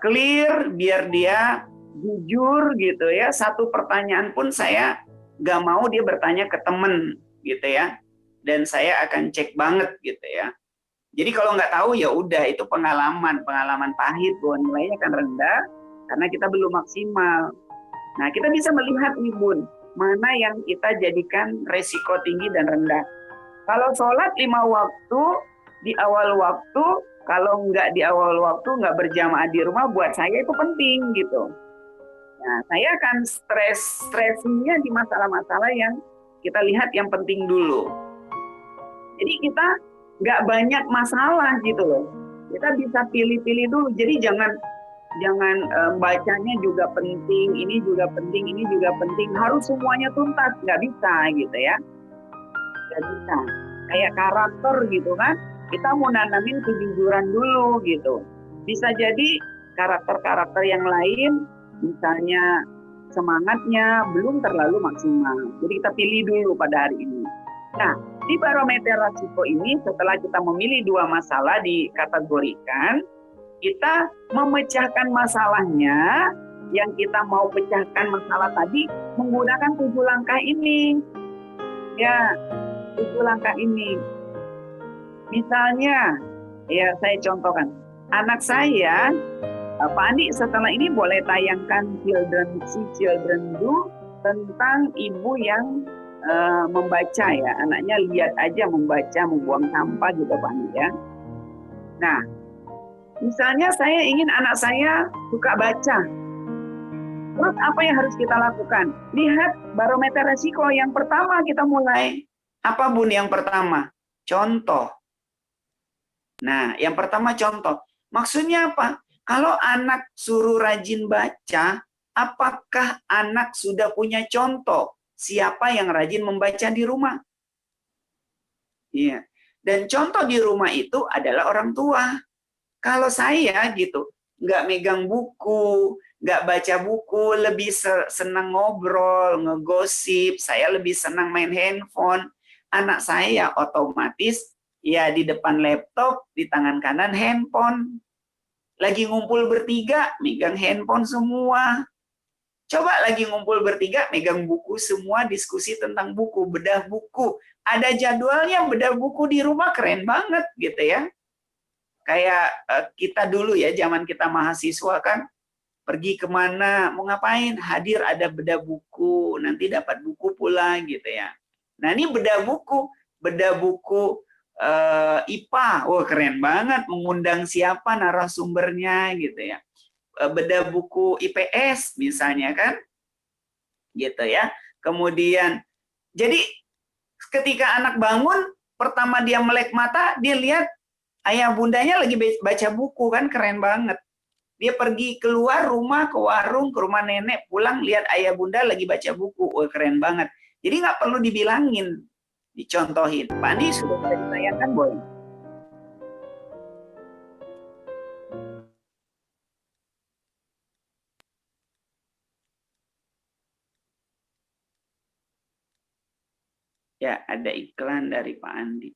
clear, biar dia jujur gitu ya. Satu pertanyaan pun saya gak mau dia bertanya ke temen gitu ya. Dan saya akan cek banget gitu ya. Jadi kalau nggak tahu ya udah itu pengalaman pahit bahwa nilainya kan rendah karena kita belum maksimal. Nah kita bisa melihat nih Bun, mana yang kita jadikan resiko tinggi dan rendah. Kalau sholat 5 waktu di awal waktu, kalau nggak di awal waktu nggak berjamaah di rumah buat saya itu penting gitu. Nah saya akan stressingnya di masalah-masalah yang kita lihat yang penting dulu. Jadi kita nggak banyak masalah gitu loh. Kita bisa pilih-pilih dulu. Jadi jangan bacanya juga penting, ini juga penting, ini juga penting. Harus semuanya tuntas, nggak bisa gitu ya. Nggak bisa. Kayak karakter gitu kan. Kita mau nanamin kejujuran dulu gitu. Bisa jadi karakter-karakter yang lain, misalnya semangatnya belum terlalu maksimal. Jadi kita pilih dulu pada hari ini. Nah, di barometer resiko ini setelah kita memilih 2 masalah dikategorikan, kita memecahkan masalahnya, yang kita mau pecahkan masalah tadi menggunakan 7 langkah ini. Ya, 7 langkah ini. Misalnya, ya saya contohkan, anak saya, Pak Andi setelah ini boleh tayangkan Children Do tentang ibu yang membaca ya, anaknya lihat aja membaca, membuang sampah gitu Pak Andi ya. Nah, misalnya saya ingin anak saya suka baca, terus apa yang harus kita lakukan? Lihat barometer resiko. Yang pertama kita mulai, apa Bun yang pertama? Contoh. Nah, yang pertama contoh. Maksudnya apa? Kalau anak suruh rajin baca, apakah anak sudah punya contoh? Siapa yang rajin membaca di rumah? Iya. Dan contoh di rumah itu adalah orang tua. Kalau saya gitu, nggak megang buku, nggak baca buku, lebih senang ngobrol, ngegosip, saya lebih senang main handphone. Anak saya otomatis ya di depan laptop, di tangan kanan handphone. Lagi ngumpul bertiga, megang handphone semua. Coba lagi ngumpul bertiga, megang buku semua, diskusi tentang buku, bedah buku. Ada jadwalnya bedah buku di rumah, keren banget gitu ya. Kayak kita dulu ya, zaman kita mahasiswa kan, pergi kemana, mau ngapain, hadir ada bedah buku, nanti dapat buku pula gitu ya. Nah ini bedah buku IPA, wah keren banget, mengundang siapa narasumbernya gitu ya. Bedah buku IPS misalnya kan, gitu ya. Kemudian, jadi ketika anak bangun, pertama dia melek mata, dia lihat ayah bundanya lagi baca buku kan, keren banget. Dia pergi keluar rumah, ke warung, ke rumah nenek, pulang lihat ayah bunda lagi baca buku, wah keren banget. Jadi nggak perlu dibilangin, dicontohin. Pak Andi sudah bisa ditayangkan, Boy? Ya, ada iklan dari Pak Andi.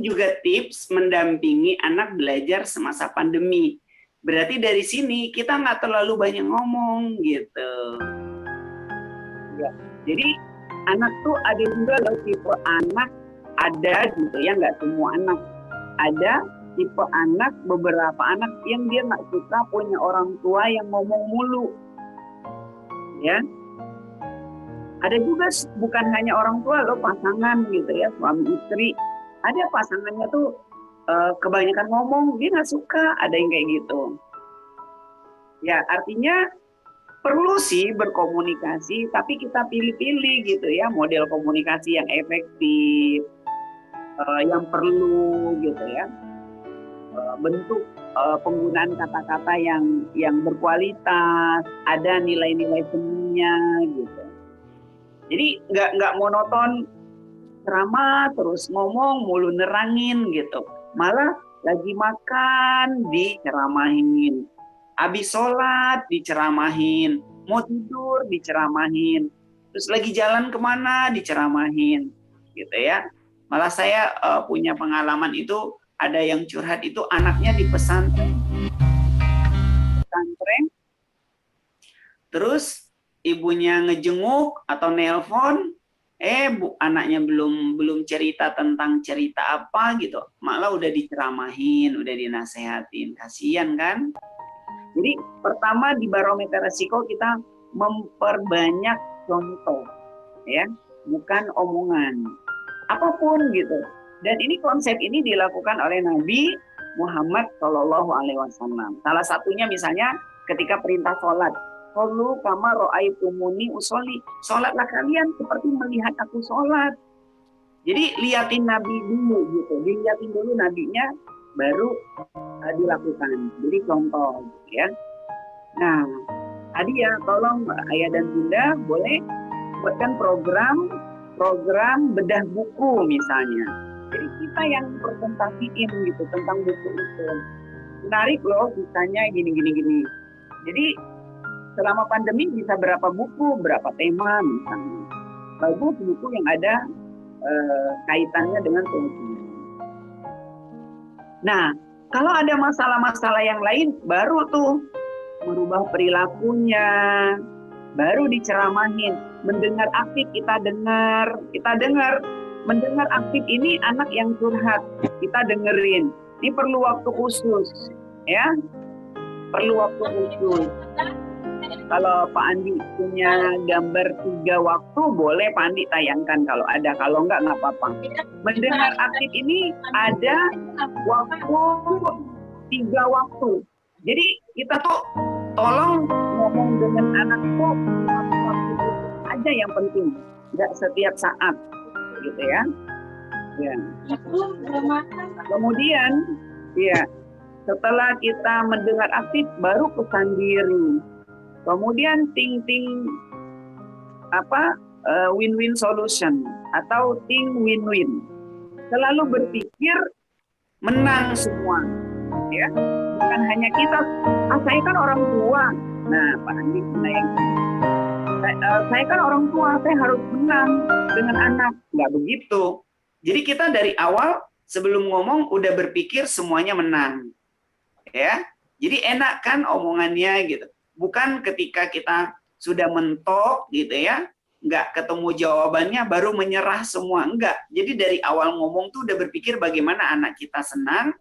juga tips mendampingi anak belajar semasa pandemi. Berarti dari sini kita nggak terlalu banyak ngomong gitu. Ya. Jadi anak tuh ada juga loh tipe anak, ada gitu ya, nggak semua anak. Ada tipe anak, beberapa anak yang dia nggak suka punya orang tua yang ngomong mulu. Ya. Ada juga bukan hanya orang tua loh, pasangan gitu ya, suami istri. Ada pasangannya tuh kebanyakan ngomong, dia nggak suka, ada yang kayak gitu. Ya, artinya perlu sih berkomunikasi, tapi kita pilih-pilih gitu ya, model komunikasi yang efektif, yang perlu gitu ya, bentuk penggunaan kata-kata yang berkualitas, ada nilai-nilai seninya gitu. Jadi nggak monoton ceramah terus ngomong mulu nerangin gitu. Malah lagi makan diceramahin, habis sholat diceramahin, mau tidur diceramahin, terus lagi jalan kemana diceramahin, gitu ya. Malah saya punya pengalaman itu, ada yang curhat itu anaknya di pesantren, terus ibunya ngejenguk atau nelpon, anaknya belum cerita tentang cerita apa gitu, malah udah diceramahin, udah dinasehatin, kasihan kan. Jadi pertama di barometer resiko kita memperbanyak contoh, ya, bukan omongan, apapun gitu. Dan ini konsep ini dilakukan oleh Nabi Muhammad SAW. Salah satunya misalnya ketika perintah sholat. Sallu kama ra'aitumuni usolli. Sholatlah kalian seperti melihat aku sholat. Jadi liatin Nabi dulu gitu. Dilihatin dulu nabinya, baru dilakukan. Jadi contoh ya. Nah, tadi ya tolong ayah dan bunda boleh buatkan program bedah buku misalnya. Jadi kita yang presentasiin gitu tentang buku itu. Menarik loh, misalnya gini. Jadi selama pandemi bisa berapa buku, berapa tema misalnya. Bagus buku yang ada kaitannya dengan fungsi. Nah, kalau ada masalah-masalah yang lain, baru tuh merubah perilakunya, baru diceramahin. Mendengar aktif kita dengar. Mendengar aktif ini anak yang curhat, kita dengerin. Ini perlu waktu khusus, ya. Perlu waktu khusus. Kalau Pak Andi punya gambar 3 waktu, boleh Pak Andi tayangkan kalau ada. Kalau enggak apa-apa. Mendengar aktif ini ada waktu 3 waktu. Jadi kita tuh tolong ngomong dengan anak tuh waktu aja yang penting. Enggak setiap saat. Gitu ya. Ya. Kemudian, ya, setelah kita mendengar aktif, baru pesan diri. Kemudian think win-win solution atau think win-win. Selalu berpikir menang semua, ya. Bukan hanya kita. Saya kan orang tua. Nah, Pak Andi, saya kan orang tua, saya harus menang dengan anak. Nggak begitu. Jadi kita dari awal sebelum ngomong udah berpikir semuanya menang, ya. Jadi enak kan omongannya gitu. Bukan ketika kita sudah mentok gitu ya, nggak ketemu jawabannya baru menyerah semua, enggak. Jadi dari awal ngomong tuh udah berpikir bagaimana anak kita senang,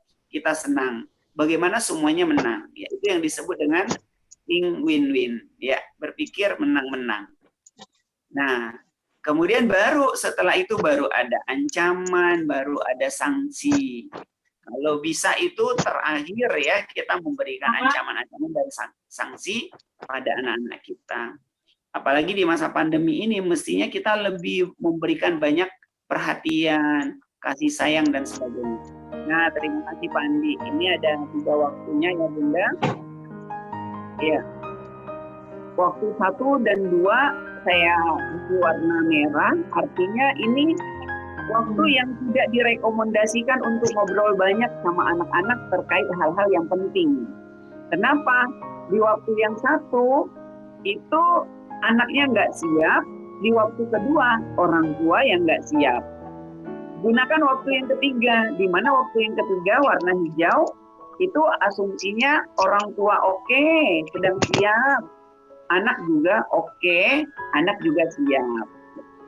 bagaimana semuanya menang. Ya, itu yang disebut dengan think win-win, ya, berpikir menang-menang. Nah, kemudian baru setelah itu baru ada ancaman, baru ada sanksi. Kalau bisa itu terakhir ya, kita memberikan ancaman-ancaman dan sanksi pada anak-anak kita. Apalagi di masa pandemi ini, mestinya kita lebih memberikan banyak perhatian, kasih sayang, dan sebagainya. Nah, terima kasih Pak Andi. Ini ada 3 waktunya ya Bunda. Ya. Waktu 1 dan 2 saya warna merah, artinya ini waktu yang tidak direkomendasikan untuk ngobrol banyak sama anak-anak terkait hal-hal yang penting. Kenapa? Di waktu yang 1 itu anaknya nggak siap, di waktu kedua orang tua yang nggak siap. Gunakan waktu yang ketiga, di mana waktu yang ketiga warna hijau itu asumsinya orang tua oke, sedang siap, anak juga oke, anak juga siap.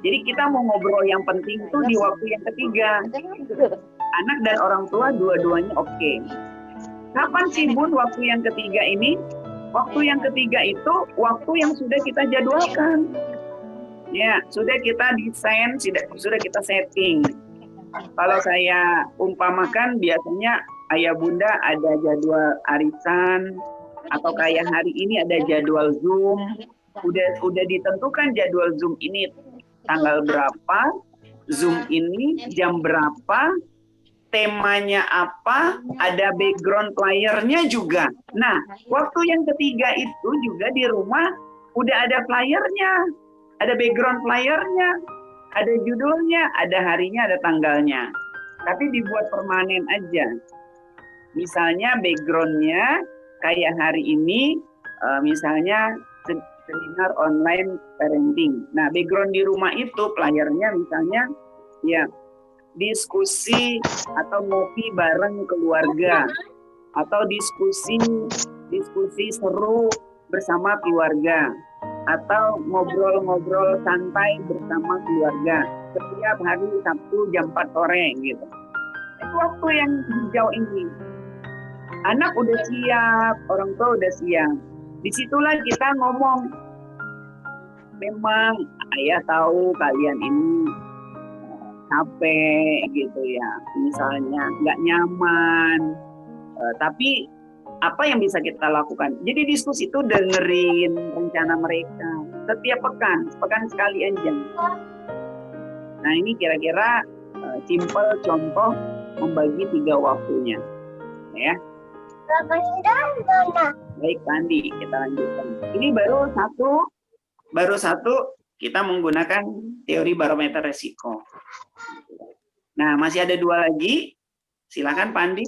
Jadi kita mau ngobrol yang penting tuh di waktu yang ketiga. Anak dan orang tua dua-duanya oke. Kapan sih Bun waktu yang ketiga ini? Waktu yang ketiga itu waktu yang sudah kita jadwalkan. Ya, sudah kita desain, sudah kita setting. Kalau saya umpamakan biasanya ayah bunda ada jadwal arisan atau kayak hari ini ada jadwal Zoom. Udah ditentukan jadwal Zoom ini tanggal berapa, Zoom ini jam berapa, temanya apa, ada background flyernya juga. Nah, waktu yang ketiga itu juga di rumah udah ada flyernya, ada background flyernya, ada judulnya, ada harinya, ada tanggalnya. Tapi dibuat permanen aja. Misalnya backgroundnya kayak hari ini, misalnya seminar online parenting. Nah, background di rumah itu flyernya misalnya ya diskusi atau ngopi bareng keluarga atau diskusi seru bersama keluarga atau ngobrol-ngobrol santai bersama keluarga setiap hari Sabtu jam 4 sore gitu. Itu waktu yang hijau ini. Anak udah siap, orang tua udah siap. Disitulah kita ngomong, memang ayah tahu kalian ini capek gitu ya, misalnya nggak nyaman, tapi apa yang bisa kita lakukan? Jadi diskusi itu dengerin rencana mereka setiap pekan sekali aja. Nah ini kira-kira simple contoh membagi 3 waktunya, ya. Baik Pandi, kita lanjutkan. Ini baru satu kita menggunakan teori barometer resiko. Nah, masih ada 2 lagi. Silakan Pandi.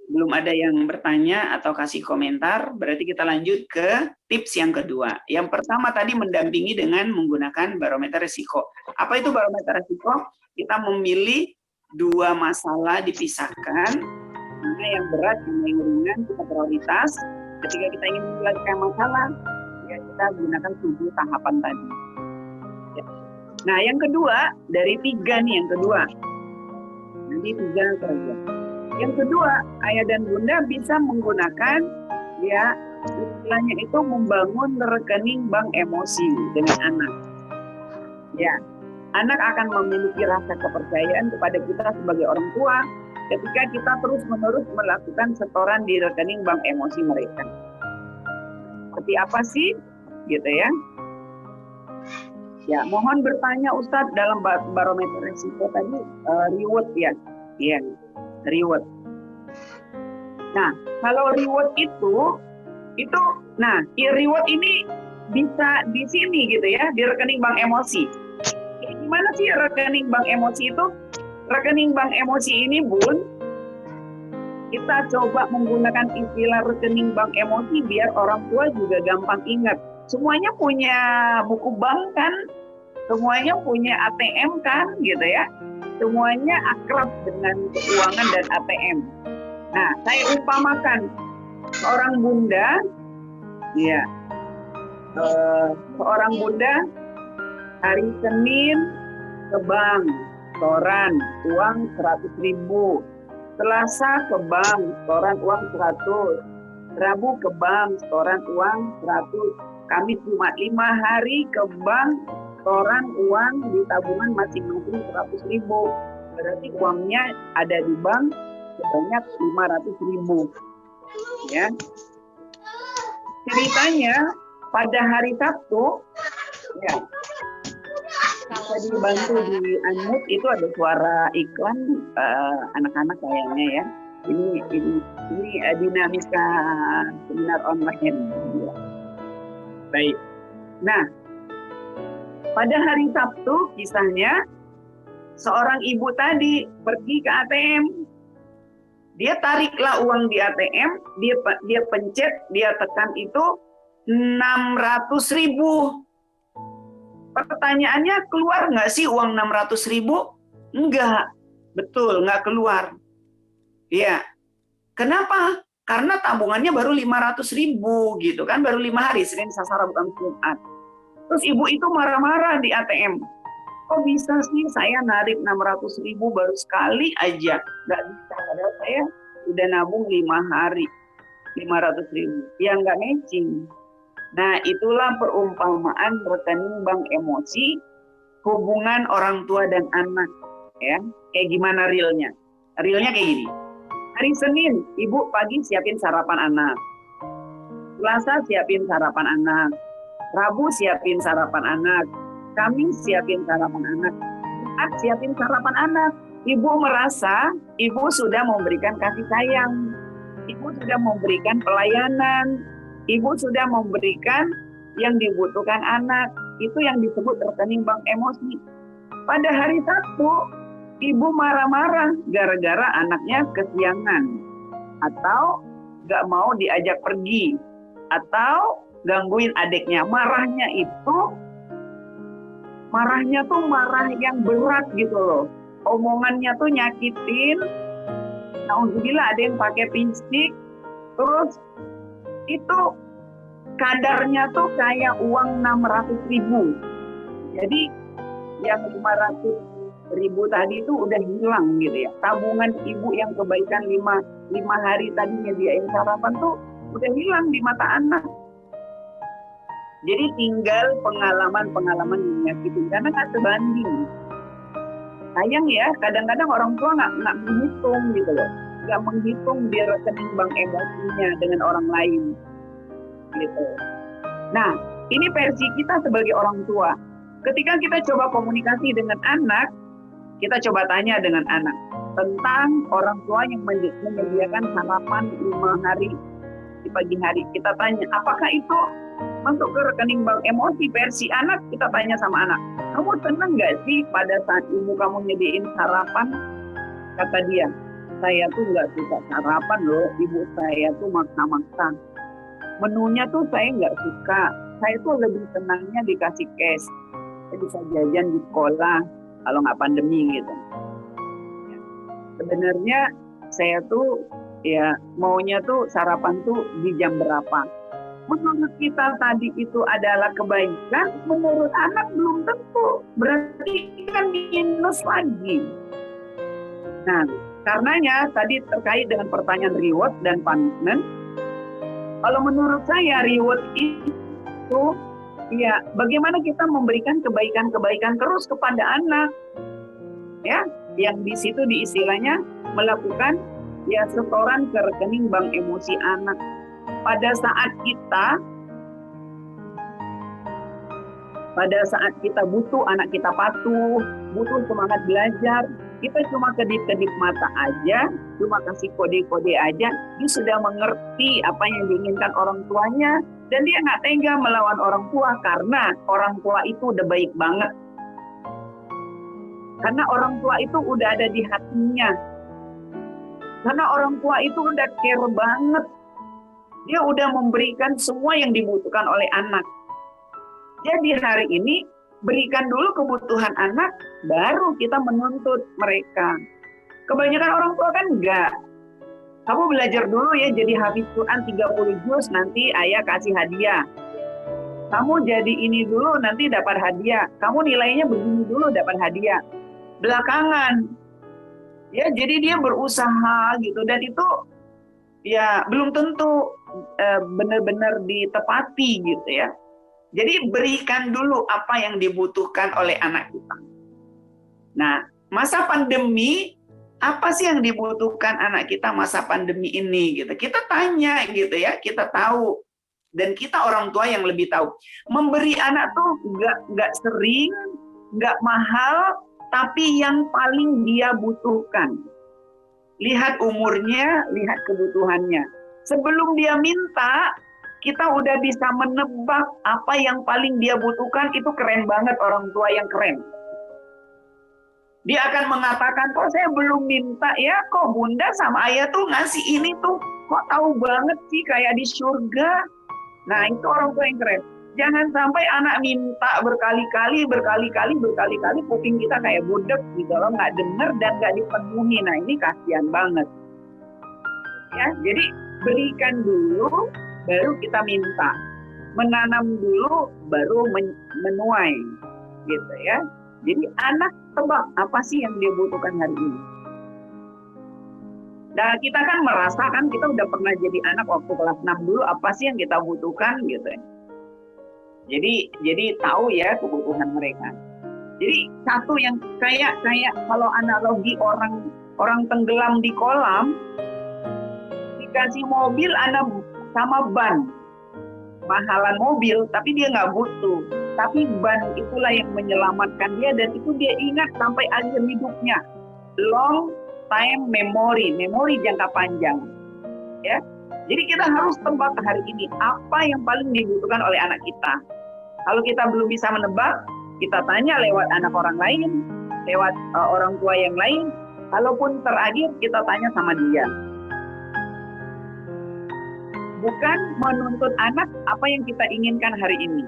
Belum ada yang bertanya atau kasih komentar, berarti kita lanjut ke tips yang kedua. Yang pertama tadi mendampingi dengan menggunakan barometer resiko. Apa itu barometer resiko? Kita memilih 2 masalah dipisahkan. Mana yang berat, mana yang ringan, kita prioritas. Ketika kita ingin menyelesaikan masalah, ya kita gunakan 7 tahapan tadi. Ya. Nah, yang kedua, dari 3 nih yang kedua. Nanti 3 saja. Yang kedua, ayah dan bunda bisa menggunakan, ya, istilahnya itu membangun rekening bank emosi dengan anak. Ya, anak akan memiliki rasa kepercayaan kepada kita sebagai orang tua ketika kita terus-menerus melakukan setoran di rekening bank emosi mereka. Seperti apa sih? Gitu ya. Ya, mohon bertanya Ustadz dalam barometer resiko tadi, reward ya. Iya, reward. Nah, kalau reward itu nah, reward ini bisa di sini gitu ya, di rekening bank emosi. Gimana sih rekening bank emosi itu? Rekening bank emosi ini, Bun, kita coba menggunakan istilah rekening bank emosi biar orang tua juga gampang ingat. Semuanya punya buku bank kan? Semuanya punya ATM kan, gitu ya? Semuanya akrab dengan keuangan dan ATM. Nah, saya umpamakan seorang bunda, ya, seorang bunda hari Senin ke bank, setoran uang 100.000, Selasa ke bank, setoran uang 100, Rabu ke bank, setoran uang 100, Kamis Jumat 5 hari ke bank, setoran uang di tabungan masing-masing 100.000. Berarti uangnya ada di bank sebanyak 500.000. Ya. Ceritanya pada hari Sabtu, ya, bisa dibantu di unmute, itu ada suara iklan anak-anak kayaknya ya. Ini dinamika seminar online. Ya. Baik. Nah, pada hari Sabtu kisahnya seorang ibu tadi pergi ke ATM. Dia tariklah uang di ATM, dia pencet, dia tekan itu 600.000. Pertanyaannya, keluar nggak sih uang 600.000? Enggak, betul, nggak keluar. Iya. Kenapa? Karena tabungannya baru 500.000 gitu kan, baru 5 hari, Senin, Selasa, Rabu, Kamis, Jumat. Terus ibu itu marah-marah di ATM. Kok bisa sih saya narik 600.000 baru sekali aja? Nggak bisa, padahal saya udah nabung 5 hari, 500.000. Ya nggak matching. Nah, itulah perumpamaan rekening bank emosi, hubungan orang tua dan anak. Ya, kayak gimana realnya? Realnya kayak gini. Hari Senin, ibu pagi siapin sarapan anak. Selasa siapin sarapan anak. Rabu siapin sarapan anak. Kamis siapin sarapan anak. Jumat siapin sarapan anak. Ibu merasa ibu sudah memberikan kasih sayang. Ibu sudah memberikan pelayanan. Ibu sudah memberikan yang dibutuhkan anak. Itu yang disebut rekening bank emosi. Pada hari Sabtu, ibu marah-marah gara-gara anaknya kesiangan, atau gak mau diajak pergi, atau gangguin adiknya. Marahnya tuh marah yang berat gitu loh. Omongannya tuh nyakitin. Alhamdulillah ada yang pakai fisik. Terus itu kadarnya tuh kayak uang 600.000. Jadi yang 500.000 tadi itu udah hilang gitu ya. Tabungan ibu yang kebaikan 5 hari tadi nyediain sarapan tuh udah hilang di mata anak. Jadi tinggal pengalaman-pengalaman yang menyakitkan karena nggak sebanding. Sayang ya, kadang-kadang orang tua nggak menghitung gitu loh, nggak menghitung di rekening bank emosinya dengan orang lain gitu. Nah, ini versi kita sebagai orang tua. Ketika kita coba komunikasi dengan anak, kita coba tanya dengan anak tentang orang tua yang menyediakan sarapan 5 hari di pagi hari. Kita tanya, apakah itu masuk ke rekening bank emosi? Versi anak, kita tanya sama anak, kamu senang nggak sih pada saat ibu kamu nyediain sarapan? Kata dia, saya tuh nggak suka sarapan loh, ibu saya tuh maksa-maksa. Menunya tuh saya nggak suka, saya tuh lebih senangnya dikasih cash. Saya bisa jajan di sekolah kalau nggak pandemi gitu. Sebenarnya saya tuh ya maunya tuh sarapan tuh di jam berapa. Menurut kita tadi itu adalah kebaikan, menurut anak belum tentu. Berarti kan minus lagi. Nah, karenanya tadi terkait dengan pertanyaan reward dan punishment. Kalau menurut saya reward itu ya bagaimana kita memberikan kebaikan-kebaikan terus kepada anak. Ya, yang di situ diistilahnya melakukan ya setoran ke rekening bank emosi anak. Pada saat kita butuh, anak kita patuh, butuh semangat belajar, kita cuma kedip-kedip mata aja, cuma kasih kode-kode aja, dia sudah mengerti apa yang diinginkan orang tuanya, dan dia nggak tega melawan orang tua karena orang tua itu udah baik banget. Karena orang tua itu udah ada di hatinya. Karena orang tua itu udah care banget. Dia udah memberikan semua yang dibutuhkan oleh anak. Jadi hari ini berikan dulu kebutuhan anak, baru kita menuntut mereka. Kebanyakan orang tua kan enggak. Kamu belajar dulu ya jadi hafiz Quran 30 juz, nanti ayah kasih hadiah. Kamu jadi ini dulu, nanti dapat hadiah. Kamu nilainya begini dulu, dapat hadiah. Belakangan, ya jadi dia berusaha gitu, dan itu ya belum tentu benar-benar ditepati gitu ya. Jadi berikan dulu apa yang dibutuhkan oleh anak kita. Nah, masa pandemi, apa sih yang dibutuhkan anak kita masa pandemi ini gitu. Kita tanya gitu ya, kita tahu. Dan kita orang tua yang lebih tahu. Memberi anak tuh nggak sering, nggak mahal, tapi yang paling dia butuhkan. Lihat umurnya, lihat kebutuhannya. Sebelum dia minta, kita udah bisa menebak apa yang paling dia butuhkan. Itu keren banget orang tua yang keren. Dia akan mengatakan, kok saya belum minta ya, kok bunda sama ayah tuh ngasih ini tuh, kok tahu banget sih kayak di surga. Nah itu orang tua yang keren. Jangan sampai anak minta berkali-kali, kuping kita kayak budek gitu loh, nggak denger dan nggak dipenuhi. Nah ini kasihan banget. Ya, jadi berikan dulu, baru kita minta. Menanam dulu, baru menuai, gitu ya. Jadi anak tebak apa sih yang dia butuhkan hari ini. Nah kita kan merasakan, kita udah pernah jadi anak waktu kelas 6 dulu, apa sih yang kita butuhkan gitu ya. Jadi tahu ya kebutuhan mereka. Jadi satu yang kayak kalau analogi orang tenggelam di kolam, dikasih mobil anak sama ban, mahalan mobil, tapi dia nggak butuh. Tapi ban itulah yang menyelamatkan dia, dan itu dia ingat sampai akhir hidupnya. Long time memory jangka panjang. Ya. Jadi kita harus tebak hari ini apa yang paling dibutuhkan oleh anak kita. Kalau kita belum bisa menebak, kita tanya lewat anak orang lain, lewat orang tua yang lain. Kalaupun terakhir, kita tanya sama dia. Bukan menuntut anak apa yang kita inginkan hari ini.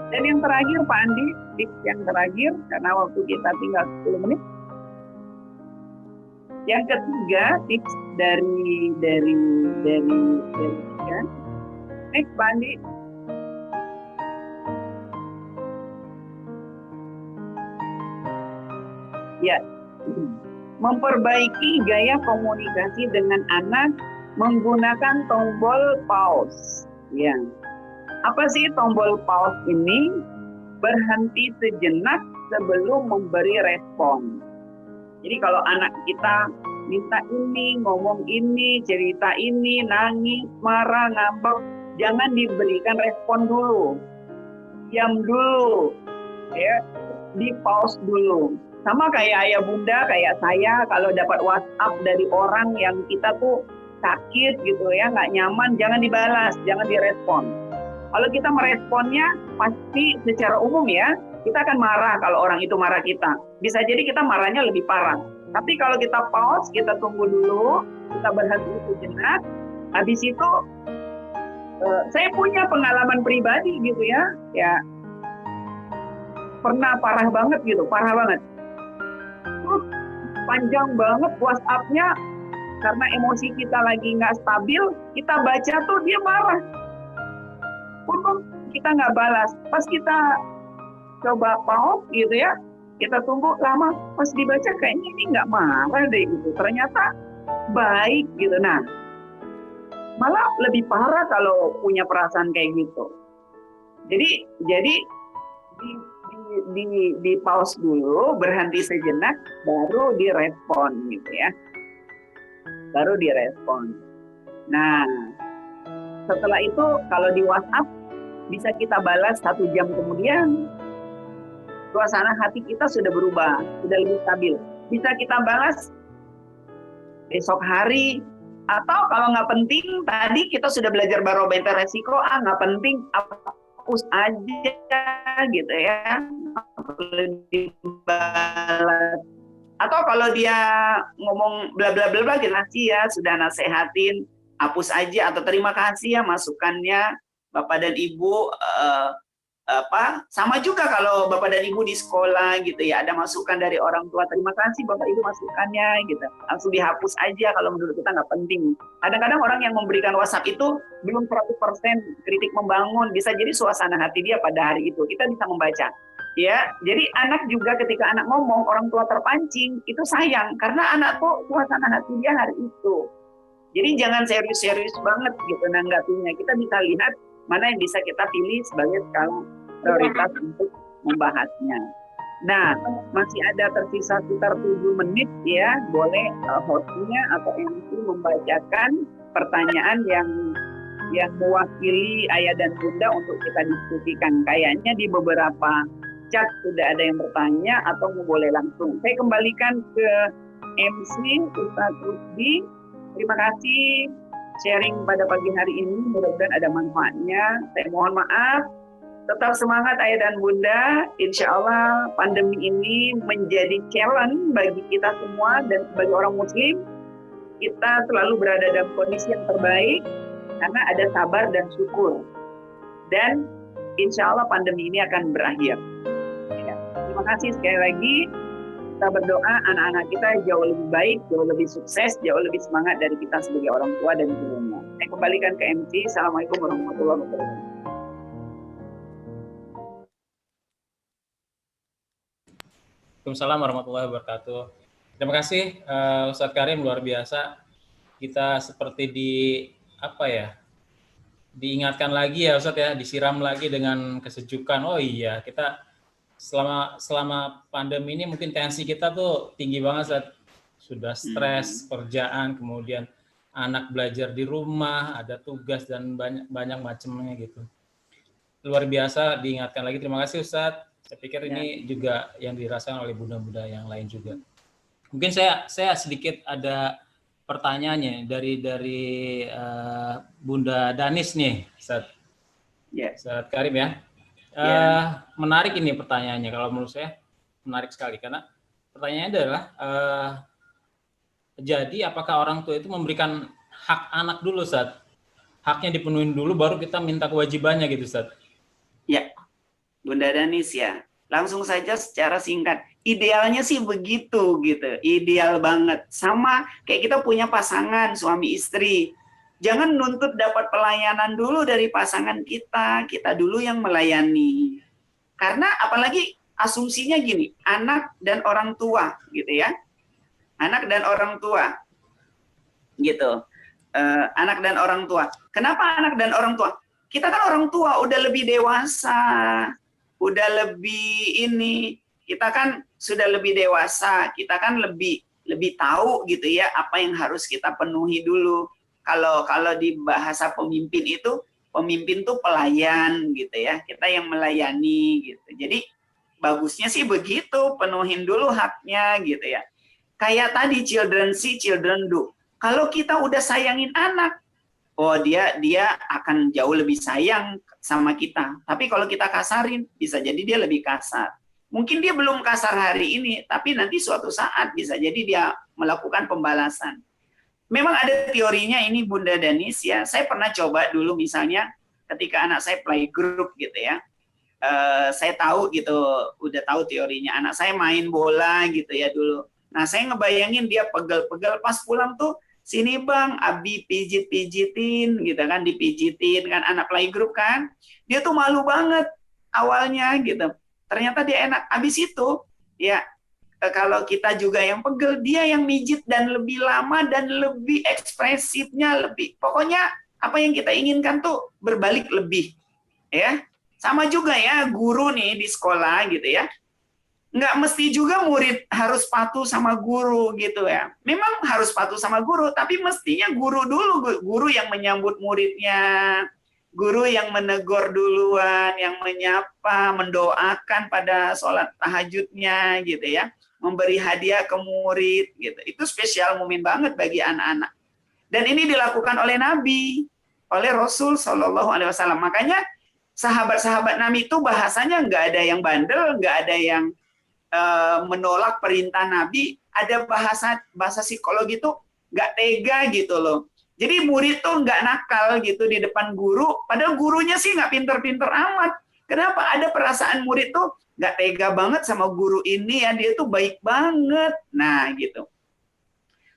Dan yang terakhir, Pak Andi, tips yang terakhir, karena waktu kita tinggal 10 menit. Yang ketiga, tips dari ya. Next, Pak Andi. Ya, memperbaiki gaya komunikasi dengan anak menggunakan tombol pause. Ya, apa sih tombol pause ini? Berhenti sejenak sebelum memberi respon. Jadi kalau anak kita minta ini, ngomong ini, cerita ini, nangis, marah, ngambek, jangan diberikan respon dulu, diam dulu, ya, di pause dulu. Sama kayak ayah bunda, kayak saya, kalau dapat WhatsApp dari orang yang kita tuh sakit gitu ya, nggak nyaman, jangan dibalas, jangan direspon. Kalau kita meresponnya, pasti secara umum ya, kita akan marah kalau orang itu marah kita. Bisa jadi kita marahnya lebih parah. Tapi kalau kita pause, kita tunggu dulu, kita berhenti sejenak, habis itu saya punya pengalaman pribadi gitu ya pernah parah banget gitu, parah banget. Panjang banget WhatsApp-nya, karena emosi kita lagi nggak stabil, kita baca tuh dia marah. Untung kita nggak balas. Pas kita coba pause gitu ya, kita tunggu lama, pas dibaca kayaknya ini nggak marah deh gitu. Ternyata baik gitu. Nah, malah lebih parah kalau punya perasaan kayak gitu. Jadi di pause dulu, berhenti sejenak, baru direspon gitu ya. Baru direspon. Nah, setelah itu kalau di WhatsApp bisa kita balas 1 jam kemudian, suasana hati kita sudah berubah, sudah lebih stabil. Bisa kita balas besok hari, atau kalau nggak penting, tadi kita sudah belajar barometer resiko, nggak penting, hapus aja gitu ya. Dibalas. Atau kalau dia ngomong bla bla bla bla, ya sudah nasehatin, hapus aja, atau terima kasih ya masukannya Bapak dan Ibu. Sama juga kalau Bapak dan Ibu di sekolah gitu ya, ada masukan dari orang tua, terima kasih Bapak Ibu masukannya gitu, langsung dihapus aja kalau menurut kita nggak penting. Kadang-kadang orang yang memberikan WhatsApp itu belum 100% kritik membangun, bisa jadi suasana hati dia pada hari itu kita bisa membaca ya. Jadi anak juga ketika anak ngomong, orang tua terpancing, itu sayang karena anak tuh suasana hati dia hari itu. Jadi jangan serius-serius banget gitu nanggapinya, kita bisa lihat mana yang bisa kita pilih sebagai skala prioritas untuk membahasnya. Nah, masih ada tersisa sekitar 7 menit ya, boleh hostnya atau MC membacakan pertanyaan yang mewakili ayah dan bunda untuk kita diskusikan. Kayaknya di beberapa chat sudah ada yang bertanya atau boleh langsung. Saya kembalikan ke MC Ustadz Rusdi. Terima kasih sharing pada pagi hari ini, mudah-mudahan ada manfaatnya. Saya mohon maaf, tetap semangat ayah dan bunda. Insya Allah pandemi ini menjadi challenge bagi kita semua, dan sebagai orang muslim kita selalu berada dalam kondisi yang terbaik karena ada sabar dan syukur. Dan insya Allah pandemi ini akan berakhir. Ya. Terima kasih sekali lagi. Kita berdoa anak-anak kita jauh lebih baik, jauh lebih sukses, jauh lebih semangat dari kita sebagai orang tua dan gurunya. Saya kembalikan ke MC. Assalamualaikum warahmatullahi wabarakatuh. Waalaikumsalam warahmatullahi wabarakatuh. Terima kasih Ustadz Karim, luar biasa. Kita seperti diingatkan lagi ya Ustadz ya, disiram lagi dengan kesejukan. Oh iya, kita selama pandemi ini mungkin tensi kita tuh tinggi banget Ustadz. Sudah stres, kerjaan, kemudian anak belajar di rumah, ada tugas dan banyak macamnya gitu. Luar biasa diingatkan lagi. Terima kasih Ustadz. Saya pikir ini juga yang dirasakan oleh bunda-bunda yang lain juga. Mungkin saya sedikit ada pertanyaannya dari Bunda Danis nih, Ustadz. Ustadz Karim ya. Menarik ini pertanyaannya, kalau menurut saya menarik sekali karena pertanyaannya adalah jadi apakah orang tua itu memberikan hak anak dulu, Ustadz? Haknya dipenuhi dulu baru kita minta kewajibannya gitu, Ustadz. Ya, Bunda Danis ya. Langsung saja secara singkat. Idealnya sih begitu gitu. Ideal banget. Sama kayak kita punya pasangan suami istri. Jangan nuntut dapat pelayanan dulu dari pasangan kita. Kita dulu yang melayani. Karena apalagi asumsinya gini, anak dan orang tua gitu ya. Anak dan orang tua. Gitu. Anak dan orang tua. Kenapa anak dan orang tua? Kita kan orang tua udah lebih dewasa. Udah lebih ini, kita kan sudah lebih dewasa, kita kan lebih tahu gitu ya apa yang harus kita penuhi dulu. Kalau di bahasa pemimpin itu, pemimpin tuh pelayan gitu ya, kita yang melayani gitu. Jadi bagusnya sih begitu, penuhin dulu haknya gitu ya. Kayak tadi children see, children do. Kalau kita udah sayangin anak, oh dia akan jauh lebih sayang sama kita. Tapi kalau kita kasarin, bisa jadi dia lebih kasar. Mungkin dia belum kasar hari ini, tapi nanti suatu saat bisa jadi dia melakukan pembalasan. Memang ada teorinya ini Bunda Danis ya. Saya pernah coba dulu misalnya ketika anak saya playgroup gitu ya. Saya tahu gitu, udah tahu teorinya. Anak saya main bola gitu ya dulu. Nah saya ngebayangin dia pegel-pegel pas pulang tuh, sini bang, Abi pijit-pijitin gitu kan, dipijitin kan, anak playgroup kan, dia tuh malu banget awalnya gitu. Ternyata dia enak. Abis itu ya kalau kita juga yang pegel, dia yang mijit dan lebih lama dan lebih ekspresifnya lebih. Pokoknya apa yang kita inginkan tuh berbalik lebih ya. Sama juga ya guru nih di sekolah gitu ya. Nggak mesti juga murid harus patuh sama guru gitu ya. Memang harus patuh sama guru, tapi mestinya guru dulu, guru yang menyambut muridnya, guru yang menegur duluan, yang menyapa, mendoakan pada sholat tahajudnya gitu ya, memberi hadiah ke murid gitu. Itu spesial momen banget bagi anak-anak. Dan ini dilakukan oleh Nabi, oleh Rasul Shallallahu Alaihi Wasallam. Makanya sahabat-sahabat Nabi itu bahasanya nggak ada yang bandel, nggak ada yang menolak perintah Nabi. Ada bahasa psikologi tuh nggak tega gitu loh. Jadi murid tuh nggak nakal gitu di depan guru, padahal gurunya sih nggak pinter-pinter amat. Kenapa? Ada perasaan murid tuh nggak tega banget sama guru ini ya, dia tuh baik banget. Nah gitu.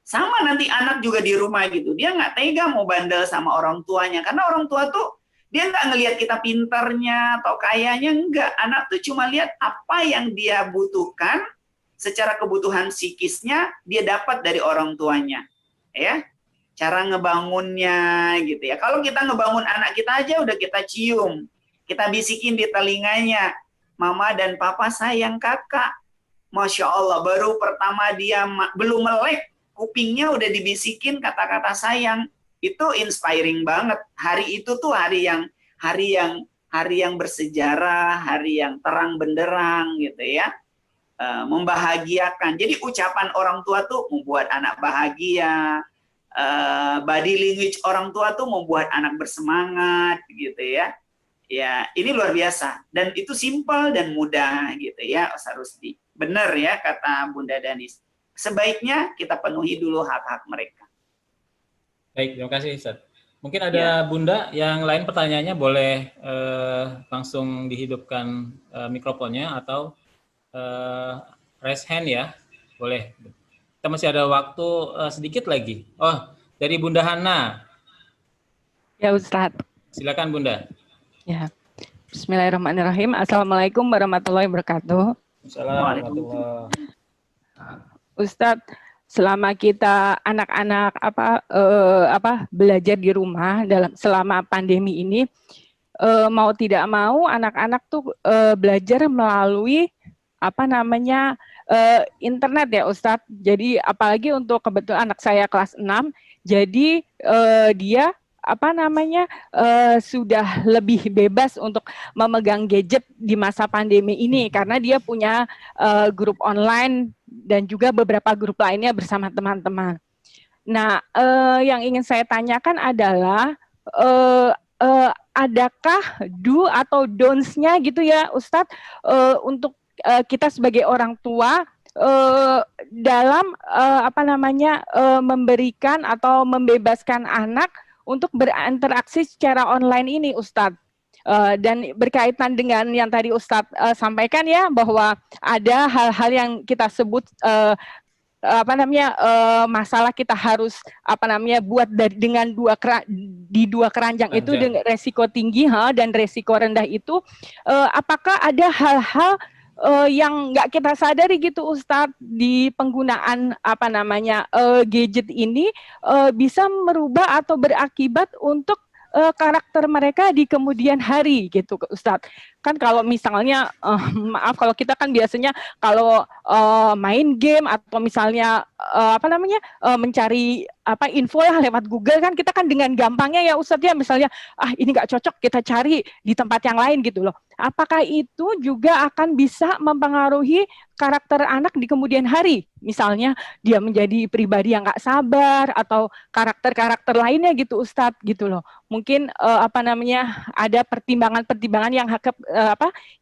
Sama nanti anak juga di rumah gitu, dia nggak tega mau bandel sama orang tuanya, karena orang tua tuh dia nggak ngelihat kita pinternya atau kayanya, enggak. Anak tuh cuma lihat apa yang dia butuhkan, secara kebutuhan psikisnya dia dapat dari orang tuanya. Ya, cara ngebangunnya gitu ya. Kalau kita ngebangun anak kita aja udah kita cium, kita bisikin di telinganya, mama dan papa sayang kakak. Masya Allah, baru pertama dia belum melek, kupingnya udah dibisikin kata-kata sayang. Itu inspiring banget. Hari itu tuh hari yang bersejarah, hari yang terang benderang gitu ya, membahagiakan. Jadi ucapan orang tua tuh membuat anak bahagia, body language orang tua tuh membuat anak bersemangat gitu ya. Ya ini luar biasa dan itu simpel dan mudah gitu ya, Ustaz Rusdi. Benar ya kata Bunda Danis. Sebaiknya kita penuhi dulu hak-hak mereka. Baik, terima kasih Ustaz. Mungkin ada Bunda yang lain pertanyaannya, boleh langsung dihidupkan mikrofonnya atau raise hand ya, boleh. Kita masih ada waktu sedikit lagi. Oh, dari Bunda Hana. Ya Ustadz. Silakan Bunda. Ya. Bismillahirrahmanirrahim. Assalamualaikum warahmatullahi wabarakatuh. Assalamualaikum. Ustadz, selama kita anak-anak belajar di rumah selama pandemi ini, mau tidak mau anak-anak tuh belajar melalui internet ya Ustadz. Jadi apalagi untuk kebetulan anak saya kelas 6, jadi dia sudah lebih bebas untuk memegang gadget di masa pandemi ini karena dia punya grup online dan juga beberapa grup lainnya bersama teman-teman. Nah, yang ingin saya tanyakan adalah adakah do atau don'ts-nya gitu ya Ustadz untuk kita sebagai orang tua dalam memberikan atau membebaskan anak untuk berinteraksi secara online ini, Ustadz. Dan berkaitan dengan yang tadi Ustadz sampaikan ya, bahwa ada hal-hal yang kita sebut masalah kita harus buat dengan dua keranjang itu dengan resiko tinggi dan resiko rendah itu, apakah ada hal-hal yang nggak kita sadari gitu Ustadz di penggunaan gadget ini bisa merubah atau berakibat untuk karakter mereka di kemudian hari gitu Ustadz. Kan kalau misalnya maaf kalau kita kan biasanya kalau main game atau misalnya mencari info lah lewat Google kan kita kan dengan gampangnya ya Ustadz ya, misalnya ini nggak cocok kita cari di tempat yang lain gitu loh. Apakah itu juga akan bisa mempengaruhi karakter anak di kemudian hari? Misalnya dia menjadi pribadi yang nggak sabar atau karakter-karakter lainnya gitu Ustadz gitu loh. Mungkin ada pertimbangan-pertimbangan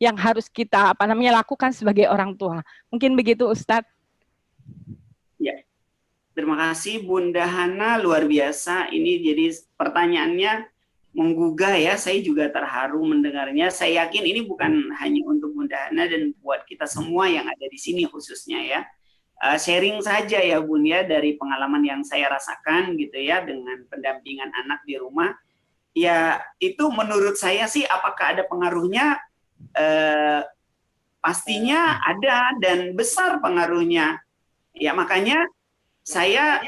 yang harus kita lakukan sebagai orang tua. Mungkin begitu Ustadz. Ya. Terima kasih Bunda Hana, luar biasa. Ini jadi pertanyaannya menggugah ya, saya juga terharu mendengarnya. Saya yakin ini bukan hanya untuk Bunda Hana dan buat kita semua yang ada di sini khususnya ya. Sharing saja ya Bun ya, dari pengalaman yang saya rasakan gitu ya dengan pendampingan anak di rumah. Ya itu menurut saya sih apakah ada pengaruhnya? Pastinya ada dan besar pengaruhnya. Ya makanya saya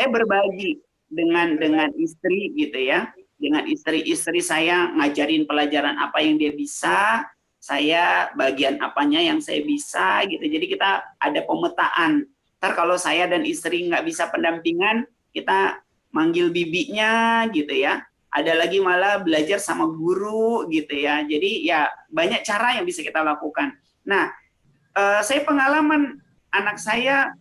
berbagi dengan istri gitu ya. Dengan istri saya ngajarin pelajaran apa yang dia bisa, saya bagian apanya yang saya bisa gitu. Jadi kita ada pemetaan. Ntar kalau saya dan istri nggak bisa pendampingan, kita manggil bibinya gitu ya. Ada lagi malah belajar sama guru gitu ya. Jadi ya banyak cara yang bisa kita lakukan. Nah, saya pengalaman anak saya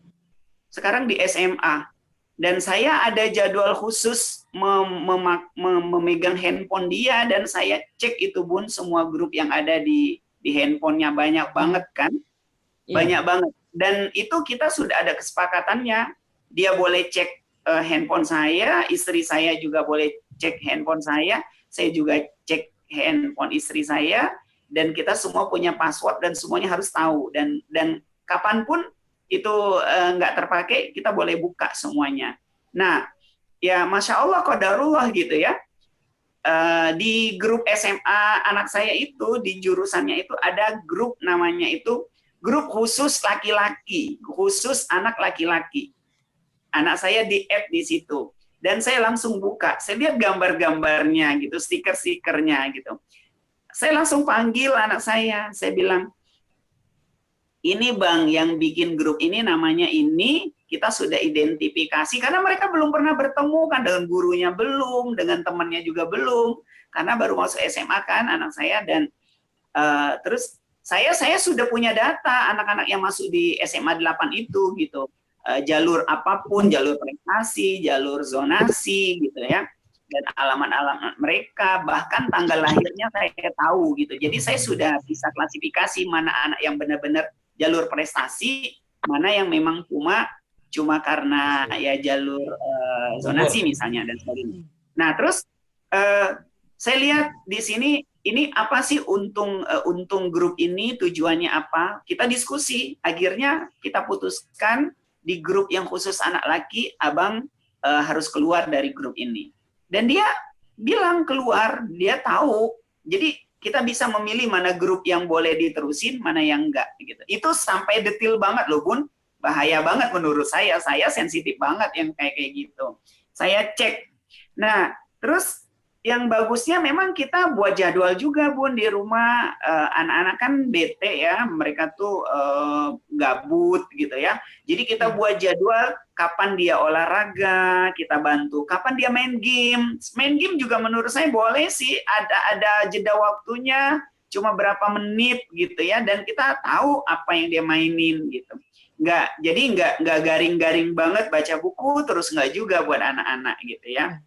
sekarang di SMA. Dan saya ada jadwal khusus memegang handphone dia dan saya cek itu Bun semua grup yang ada di handphonenya banyak banget kan, banyak banget. Dan itu kita sudah ada kesepakatannya. Dia boleh cek handphone saya, istri saya juga boleh cek handphone saya juga cek handphone istri saya, dan kita semua punya password dan semuanya harus tahu dan kapanpun itu nggak terpakai, kita boleh buka semuanya. Nah, ya Masya Allah, qadarullah gitu ya. Di grup SMA anak saya itu, di jurusannya itu ada grup namanya itu, grup khusus laki-laki, khusus anak laki-laki. Anak saya di-add di situ. Dan saya langsung buka, saya lihat gambar-gambarnya gitu, stiker-stikernya gitu. Saya langsung panggil anak saya bilang, ini Bang, yang bikin grup ini namanya ini, kita sudah identifikasi, karena mereka belum pernah bertemu kan, dengan gurunya belum, dengan temannya juga belum, karena baru masuk SMA kan anak saya, dan terus saya sudah punya data anak-anak yang masuk di SMA 8 itu gitu, jalur apapun, jalur prestasi, jalur zonasi gitu ya, dan alamat-alamat mereka, bahkan tanggal lahirnya saya tahu gitu. Jadi saya sudah bisa klasifikasi mana anak yang benar-benar jalur prestasi, mana yang memang cuma karena ya jalur zonasi misalnya dan sebagainya. Nah, terus saya lihat di sini ini apa sih untung grup ini, tujuannya apa? Kita diskusi, akhirnya kita putuskan di grup yang khusus anak laki, Abang harus keluar dari grup ini. Dan dia bilang keluar, dia tahu. Jadi kita bisa memilih mana grup yang boleh diterusin, mana yang enggak gitu. Itu sampai detail banget loh, Bun. Bahaya banget menurut saya. Saya sensitif banget yang kayak gitu. Saya cek. Nah, terus yang bagusnya memang kita buat jadwal juga, Bun, di rumah. Anak-anak kan bete ya, mereka tuh gabut gitu ya. Jadi kita buat jadwal kapan dia olahraga, kita bantu. Kapan dia main game. Main game juga menurut saya boleh sih, ada jeda waktunya, cuma berapa menit gitu ya, dan kita tahu apa yang dia mainin gitu. Jadi nggak garing-garing banget baca buku, terus nggak juga buat anak-anak gitu ya.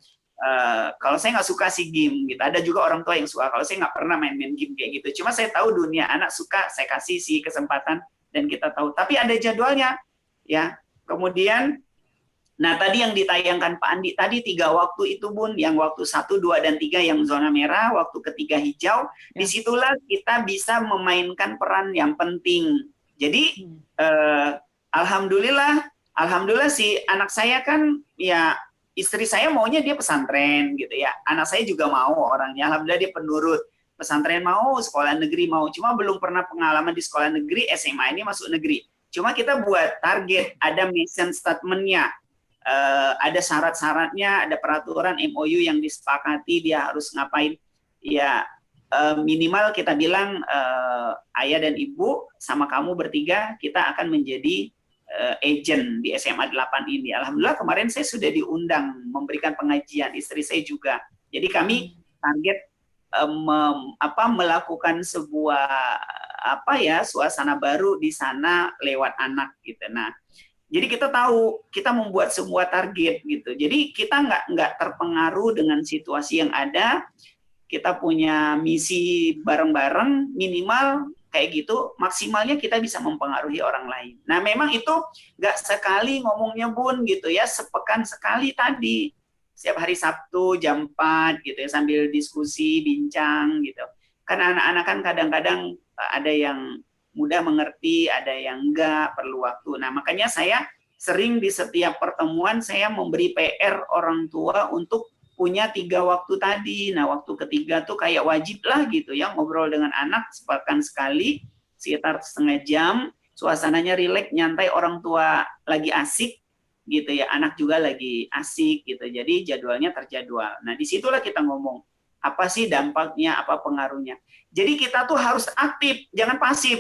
Kalau saya nggak suka sih game gitu, ada juga orang tua yang suka. Kalau saya nggak pernah main game kayak gitu, cuma saya tahu dunia anak suka, saya kasih sih kesempatan dan kita tahu. Tapi ada jadwalnya ya. Kemudian, nah tadi yang ditayangkan Pak Andi tadi 3 waktu itu, Bun, yang waktu 1, 2, dan 3 yang zona merah, waktu ketiga hijau. Disitulah kita bisa memainkan peran yang penting. Jadi alhamdulillah sih anak saya kan ya. Istri saya maunya dia pesantren gitu ya. Anak saya juga mau orangnya. Alhamdulillah dia penurut. Pesantren mau, sekolah negeri mau. Cuma belum pernah pengalaman di sekolah negeri, SMA ini masuk negeri. Cuma kita buat target, ada mission statement-nya. Ada syarat-syaratnya, ada peraturan MOU yang disepakati, dia harus ngapain. Ya minimal kita bilang ayah dan ibu sama kamu bertiga, kita akan menjadi agent di SMA 8 ini. Alhamdulillah kemarin saya sudah diundang memberikan pengajian, istri saya juga. Jadi kami target melakukan sebuah suasana baru di sana lewat anak gitu. Nah, jadi kita tahu kita membuat sebuah target gitu. Jadi kita nggak terpengaruh dengan situasi yang ada. Kita punya misi bareng-bareng, minimal kayak gitu, maksimalnya kita bisa mempengaruhi orang lain. Nah, memang itu nggak sekali ngomongnya, Bun, gitu ya, sepekan sekali tadi. Setiap hari Sabtu jam 4 gitu ya, sambil diskusi, bincang gitu. Karena anak-anak kan kadang-kadang ada yang mudah mengerti, ada yang enggak, perlu waktu. Nah, makanya saya sering di setiap pertemuan saya memberi PR orang tua untuk punya 3 waktu tadi. Nah, waktu ketiga tuh kayak wajib lah gitu ya, ngobrol dengan anak sepekan sekali, sekitar setengah jam, suasananya rileks, nyantai, orang tua lagi asik gitu ya, anak juga lagi asik gitu. Jadi jadwalnya terjadwal. Nah, disitulah kita ngomong, apa sih dampaknya, apa pengaruhnya. Jadi kita tuh harus aktif, jangan pasif.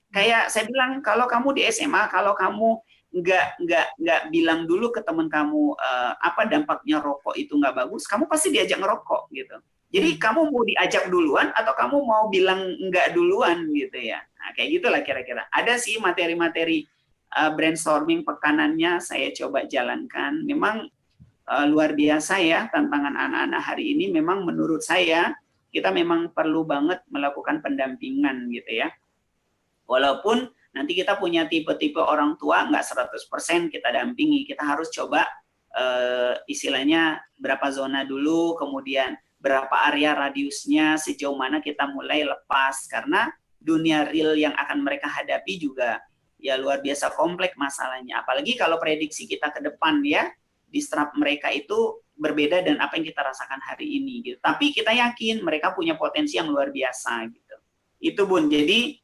Kayak saya bilang, kalau kamu di SMA, kalau kamu nggak bilang dulu ke teman kamu apa dampaknya rokok itu nggak bagus, kamu pasti diajak ngerokok gitu. Jadi kamu mau diajak duluan atau kamu mau bilang nggak duluan gitu ya. Nah, kayak gitulah kira-kira. Ada sih materi-materi brainstorming pekanannya saya coba jalankan. Memang luar biasa ya tantangan anak-anak hari ini. Memang menurut saya kita memang perlu banget melakukan pendampingan gitu ya. Walaupun nanti kita punya tipe-tipe orang tua, nggak 100% kita dampingi. Kita harus coba istilahnya berapa zona dulu, kemudian berapa area radiusnya, sejauh mana kita mulai lepas. Karena dunia real yang akan mereka hadapi juga ya luar biasa kompleks masalahnya. Apalagi kalau prediksi kita ke depan ya, distrap mereka itu berbeda dengan apa yang kita rasakan hari ini. Gitu. Tapi kita yakin mereka punya potensi yang luar biasa. Gitu. Itu Bun, jadi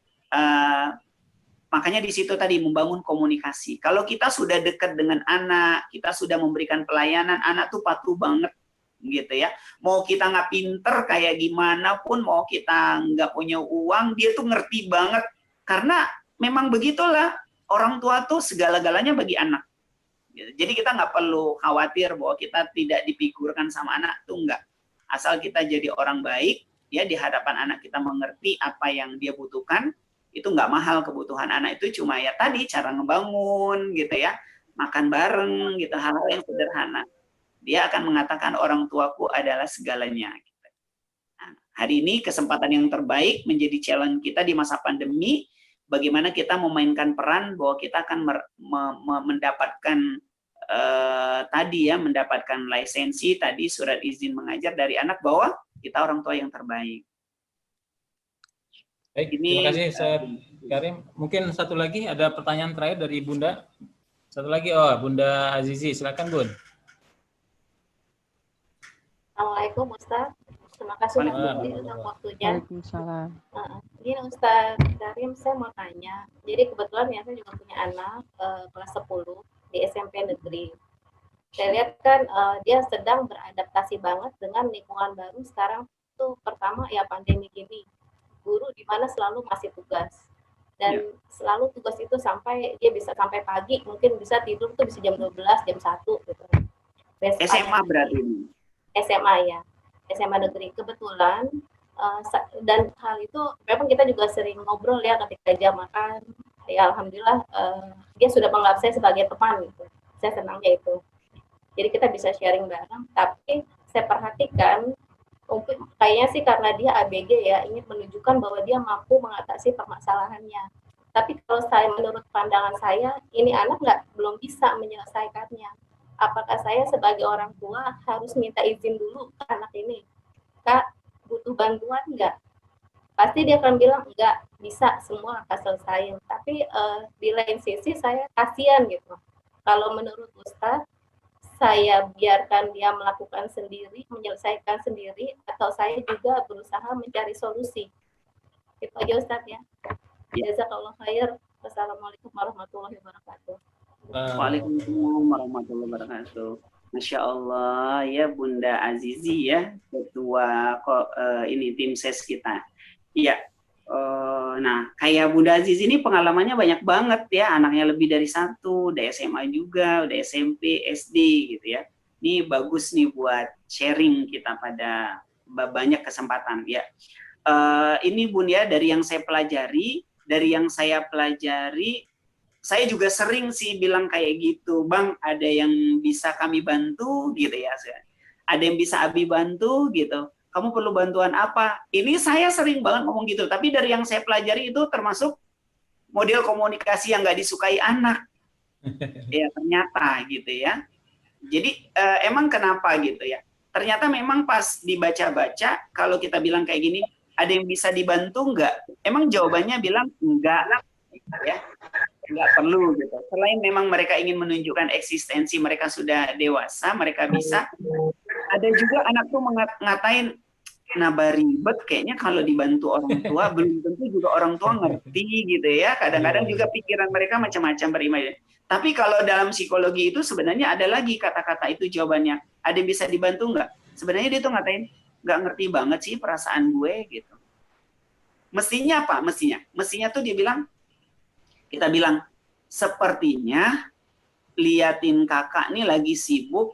makanya di situ tadi membangun komunikasi. Kalau kita sudah dekat dengan anak, kita sudah memberikan pelayanan, anak tuh patuh banget gitu ya. Mau kita nggak pinter kayak gimana pun, mau kita nggak punya uang, dia tuh ngerti banget. Karena memang begitulah, orang tua tuh segala-galanya bagi anak. Jadi kita nggak perlu khawatir bahwa kita tidak dipikirkan sama anak, tuh enggak. Asal kita jadi orang baik, ya di hadapan anak kita mengerti apa yang dia butuhkan, itu nggak mahal kebutuhan anak itu, cuma ya tadi cara ngebangun gitu ya, makan bareng gitu, hal-hal yang sederhana. Dia akan mengatakan orang tuaku adalah segalanya. Nah, hari ini kesempatan yang terbaik menjadi challenge kita di masa pandemi, bagaimana kita memainkan peran bahwa kita akan mendapatkan tadi ya mendapatkan lisensi, tadi surat izin mengajar dari anak bahwa kita orang tua yang terbaik. Baik, terima kasih Ustaz Karim. Mungkin satu lagi ada pertanyaan terakhir dari Bunda. Satu lagi, Bunda Azizi, silakan Bun. Assalamualaikum Ustaz. Terima kasih untuk waktunya. Waalaikumsalam. Gini Ustaz Karim, saya mau tanya. Jadi kebetulan ya saya juga punya anak kelas 10 di SMP negeri. Saya lihat kan dia sedang beradaptasi banget dengan lingkungan baru sekarang. Itu pertama ya pandemi gini. Guru di mana selalu ngasih tugas. Dan selalu tugas itu sampai dia bisa sampai pagi, mungkin bisa tidur tuh bisa jam 12, jam 1 gitu. SMA berarti ini. SMA ya. SMA negeri kebetulan dan hal itu memang kita juga sering ngobrol ya ketika jam makan ya alhamdulillah dia sudah menganggap saya sebagai teman gitu. Saya senangnya itu. Jadi kita bisa sharing bareng, tapi saya perhatikan kayaknya sih karena dia ABG ya, ingin menunjukkan bahwa dia mampu mengatasi permasalahannya. Tapi kalau menurut pandangan saya, ini anak belum bisa menyelesaikannya. Apakah saya sebagai orang tua harus minta izin dulu ke anak ini? Kak, butuh bantuan nggak? Pasti dia akan bilang, enggak, bisa, semua akan selesai. Tapi di lain sisi saya kasihan gitu. Kalau menurut Ustaz, saya biarkan dia melakukan sendiri, menyelesaikan sendiri, atau saya juga berusaha mencari solusi. Itu aja Ustaz ya. Jazakallah khair. Wassalamualaikum warahmatullahi wabarakatuh. Waalaikumsalam warahmatullahi wabarakatuh. Masya Allah ya Bunda Azizi ya, ketua ini tim ses kita. Iya. Nah kayak Bunda Azizi ini pengalamannya banyak banget ya, anaknya lebih dari 1, udah SMA juga, udah SMP, SD gitu ya. Ini bagus nih buat sharing kita pada banyak kesempatan ya. Ini Bun ya, dari yang saya pelajari, saya juga sering sih bilang kayak gitu, Bang, ada yang bisa kami bantu gitu ya, ada yang bisa Abi bantu gitu, kamu perlu bantuan apa? Ini saya sering banget ngomong gitu, tapi dari yang saya pelajari itu termasuk model komunikasi yang nggak disukai anak, ya ternyata gitu ya. Jadi emang kenapa gitu ya? Ternyata memang pas dibaca-baca, kalau kita bilang kayak gini, ada yang bisa dibantu nggak? Emang jawabannya bilang enggak, ya. Nggak perlu gitu. Selain memang mereka ingin menunjukkan eksistensi mereka sudah dewasa, mereka bisa. Ada juga anak tuh ngatain, nambah ribet kayaknya kalau dibantu orang tua, belum tentu juga orang tua ngerti gitu ya. Kadang-kadang juga pikiran mereka macam-macam berimajinasi. Tapi kalau dalam psikologi itu sebenarnya ada lagi kata-kata itu jawabannya. Ada yang bisa dibantu nggak? Sebenarnya dia tuh ngatain, nggak ngerti banget sih perasaan gue gitu. Mestinya apa? Mestinya tuh dia bilang, kita bilang, sepertinya liatin kakak nih lagi sibuk,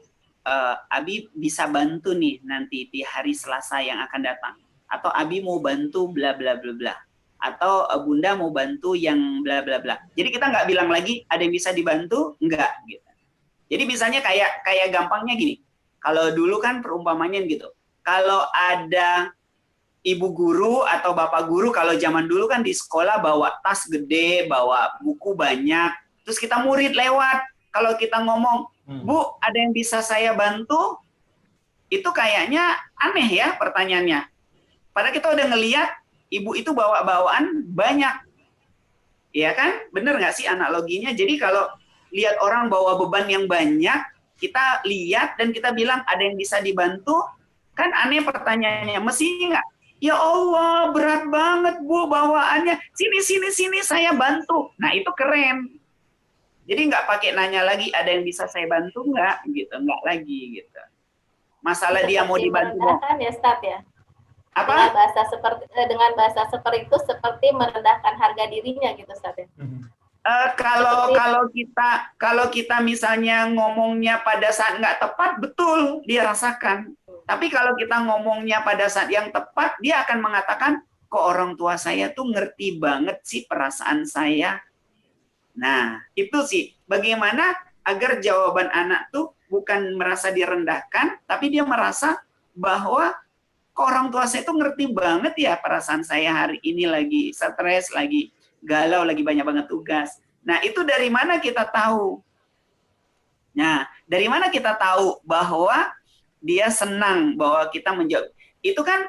Abi bisa bantu nih nanti di hari Selasa yang akan datang. Atau Abi mau bantu bla bla bla bla. Atau Bunda mau bantu yang bla bla bla. Jadi kita nggak bilang lagi ada yang bisa dibantu, enggak gitu. Jadi misalnya kayak gampangnya gini. Kalau dulu kan perumpamannya gitu. Kalau ada ibu guru atau bapak guru, kalau zaman dulu kan di sekolah bawa tas gede, bawa buku banyak, terus kita murid lewat, kalau kita ngomong, Bu, ada yang bisa saya bantu? Itu kayaknya aneh ya pertanyaannya. Padahal kita udah ngeliat ibu itu bawa bawaan banyak, ya kan? Bener nggak sih analoginya? Jadi kalau lihat orang bawa beban yang banyak, kita lihat dan kita bilang ada yang bisa dibantu, kan aneh pertanyaannya. Mestinya nggak? Ya Allah, berat banget Bu bawaannya. Sini saya bantu. Nah itu keren. Jadi nggak pakai nanya lagi ada yang bisa saya bantu nggak gitu, nggak lagi gitu. Masalah Seperti dia mau dibantu. Merendahkan ya Ustaz ya. Apa? Dengan bahasa seperti itu seperti merendahkan harga dirinya gitu Ustaz ya. Kalau kita misalnya ngomongnya pada saat nggak tepat, betul dia rasakan. Tapi kalau kita ngomongnya pada saat yang tepat, dia akan mengatakan, kok orang tua saya tuh ngerti banget sih perasaan saya. Nah, itu sih. Bagaimana agar jawaban anak tuh bukan merasa direndahkan, tapi dia merasa bahwa kok orang tua saya tuh ngerti banget ya perasaan saya hari ini lagi stres, lagi galau, lagi banyak banget tugas. Nah, itu dari mana kita tahu? Nah, dari mana kita tahu bahwa dia senang bahwa kita menjawab? Itu kan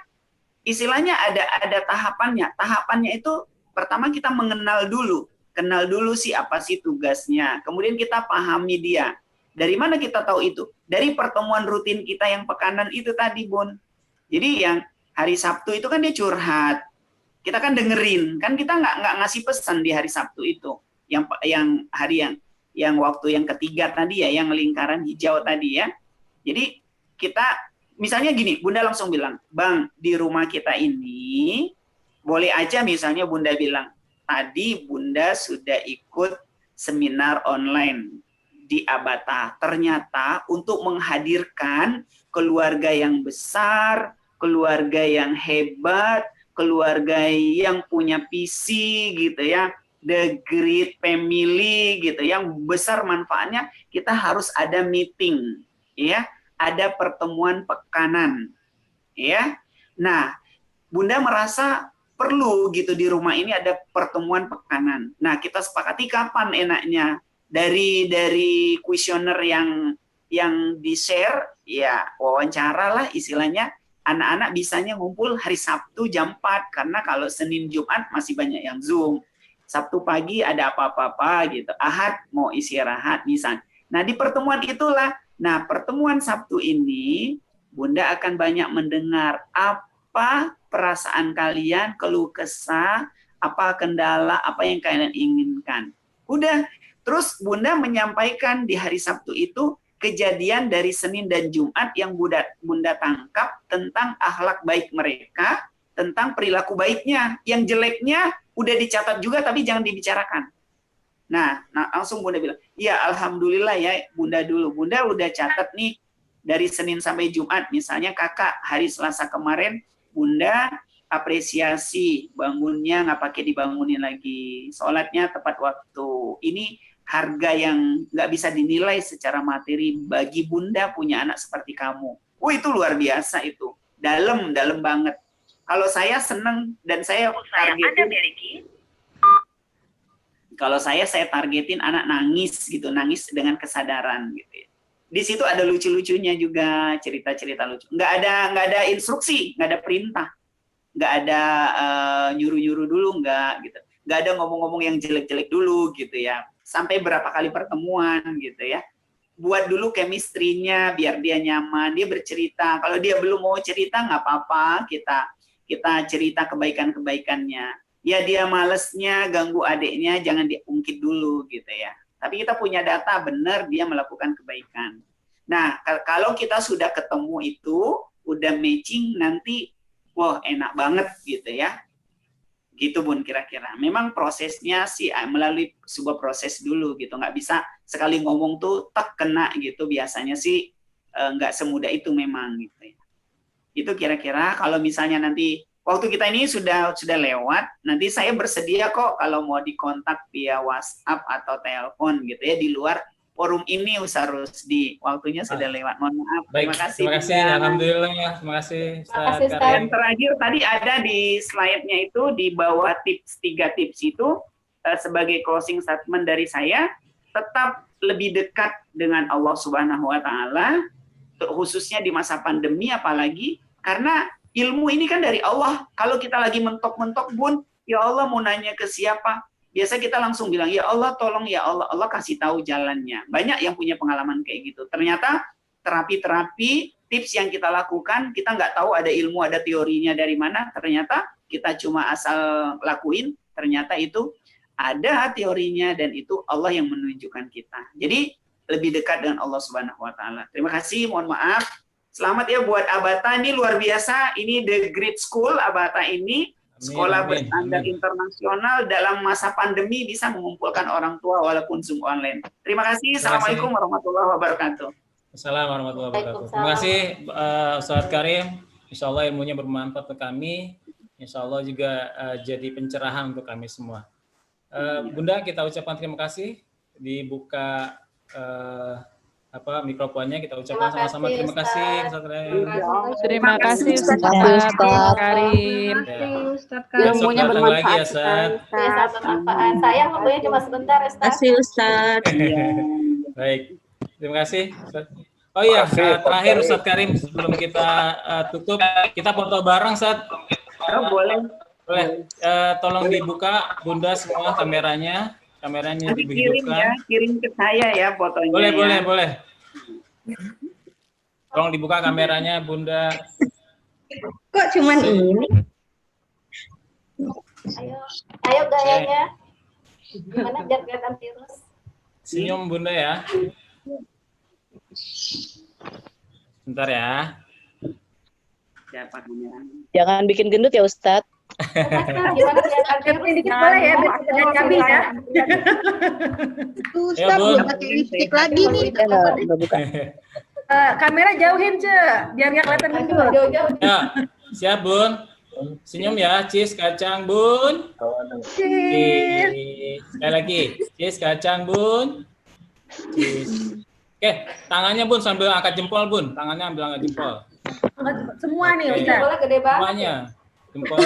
istilahnya ada tahapannya. Tahapannya itu pertama kita mengenal dulu. Kenal dulu sih apa sih tugasnya. Kemudian kita pahami dia. Dari mana kita tahu itu? Dari pertemuan rutin kita yang pekanan itu tadi, Bun. Jadi yang hari Sabtu itu kan dia curhat. Kita kan dengerin. Kan kita nggak ngasih pesan di hari Sabtu itu. Yang hari yang waktu yang ketiga tadi ya, yang lingkaran hijau tadi ya. Jadi kita misalnya gini, Bunda langsung bilang, Bang, di rumah kita ini boleh aja misalnya Bunda bilang, tadi Bunda sudah ikut seminar online di Abata. Ternyata untuk menghadirkan keluarga yang besar, keluarga yang hebat, keluarga yang punya visi gitu ya, the great family gitu, yang besar manfaatnya, kita harus ada meeting, ya, ada pertemuan pekanan, ya. Nah, Bunda merasa perlu gitu di rumah ini ada pertemuan pekanan. Nah, kita sepakati kapan enaknya dari kuesioner yang di-share, ya wawancara lah istilahnya. Anak-anak bisanya ngumpul hari Sabtu jam 4 karena kalau Senin Jumat masih banyak yang Zoom. Sabtu pagi ada apa-apa gitu. Ahad mau istirahat misalnya. Nah, di pertemuan itulah. Nah, pertemuan Sabtu ini Bunda akan banyak mendengar apa perasaan kalian, keluh kesah, apa kendala, apa yang kalian inginkan. Udah, terus Bunda menyampaikan di hari Sabtu itu kejadian dari Senin dan Jumat yang Bunda tangkap tentang akhlak baik mereka, tentang perilaku baiknya. Yang jeleknya udah dicatat juga tapi jangan dibicarakan. Nah langsung Bunda bilang, ya alhamdulillah ya Bunda dulu. Bunda udah catat nih dari Senin sampai Jumat. Misalnya kakak hari Selasa kemarin Bunda apresiasi bangunnya nggak pakai dibangunin lagi, sholatnya tepat waktu. Ini harga yang nggak bisa dinilai secara materi bagi Bunda punya anak seperti kamu. Itu luar biasa itu, dalam banget. Kalau saya seneng dan saya targetin, kalau saya targetin anak nangis gitu, nangis dengan kesadaran gitu. Di situ ada lucu-lucunya juga, cerita-cerita lucu. Nggak ada instruksi, nggak ada perintah, nggak ada nyuruh-nyuruh dulu, nggak gitu. Nggak ada ngomong-ngomong yang jelek-jelek dulu gitu ya. Sampai berapa kali pertemuan gitu ya. Buat dulu chemistry-nya biar dia nyaman, dia bercerita. Kalau dia belum mau cerita nggak apa-apa, kita cerita kebaikan-kebaikannya. Ya dia malesnya, ganggu adiknya, jangan diungkit dulu gitu ya. Tapi kita punya data benar dia melakukan kebaikan. Nah, kalau kita sudah ketemu itu, udah matching nanti, wah enak banget gitu ya. Gitu Bun kira-kira. Memang prosesnya sih melalui sebuah proses dulu gitu. Nggak bisa sekali ngomong tuh tak kena gitu. Biasanya sih nggak semudah itu memang gitu ya. Itu kira-kira kalau misalnya nanti waktu kita ini sudah lewat, nanti saya bersedia kok kalau mau dikontak via WhatsApp atau telepon gitu ya di luar forum ini Ustaz Rusdi. Waktunya sudah lewat. Mohon maaf. Baik, terima kasih. Alhamdulillah. Terima kasih Ustaz Karim. Dan terakhir tadi ada di slide-nya itu di bawah tips 3 tips itu sebagai closing statement dari saya, tetap lebih dekat dengan Allah Subhanahu wa taala khususnya di masa pandemi apalagi karena ilmu ini kan dari Allah. Kalau kita lagi mentok-mentok Bun, ya Allah mau nanya ke siapa? Biasa kita langsung bilang, ya Allah tolong ya Allah, Allah kasih tahu jalannya. Banyak yang punya pengalaman kayak gitu. Ternyata terapi-terapi, tips yang kita lakukan, kita nggak tahu ada ilmu, ada teorinya dari mana. Ternyata kita cuma asal lakuin, ternyata itu ada teorinya dan itu Allah yang menunjukkan kita. Jadi lebih dekat dengan Allah Subhanahu wa taala. Terima kasih, mohon maaf. Selamat ya buat Abata, ini luar biasa. Ini the great school Abata ini. Sekolah berstandar internasional dalam masa pandemi bisa mengumpulkan orang tua walaupun Zoom online. Terima kasih. Assalamualaikum warahmatullahi wabarakatuh. Assalamualaikum warahmatullahi wabarakatuh. Terima kasih Ustaz Karim. Insya Allah ilmunya bermanfaat untuk kami. Insya Allah juga jadi pencerahan untuk kami semua. Bunda, kita ucapkan terima kasih. Dibuka mikrofonnya, kita ucapkan sama-sama terima kasih Ustaz Karim. Terima kasih Ustaz Karim. Ilmunya bermanfaat lagi ya Ustaz. Saya ngobrolnya cuma sebentar Ustaz. Terima kasih Ustaz. Baik. Terima kasih. Ustaz. Oh iya, terakhir Ustadz Karim sebelum kita tutup, kita foto bareng, Ustadz. Oh, boleh. Boleh. Tolong dibuka, Bunda, semua kameranya. Kameranya Nanti kirim dihidupkan. ya, kirim ke saya ya fotonya. Boleh, ya. boleh, boleh. Tolong dibuka kameranya, Bunda. Kok cuman ini? Ayo gayanya. Gimana biar kelihatan virus? Senyum Bunda ya. Bentar ya. Siapa kameranya? Jangan bikin gendut ya Ustadz. Gimana kelihatan virus? Dikit boleh ya, biar kelihatan kami ya. Ya, Bun. pakai lipstick lagi nih. Udah buka. Kamera jauhin, Ce, biar nggak kelihatan gendut. Jauh-jauh. Ya, siap Bun. Senyum ya, cheese kacang Bun. Cheese. Sekali lagi, cheese kacang Bun. Cheese. Oke, tangannya Bun sambil angkat jempol Bun. Tangannya ambil angkat jempol. Semua nih, Oke. Ustaz. Jempolnya gede banget. Semuanya. Jempol.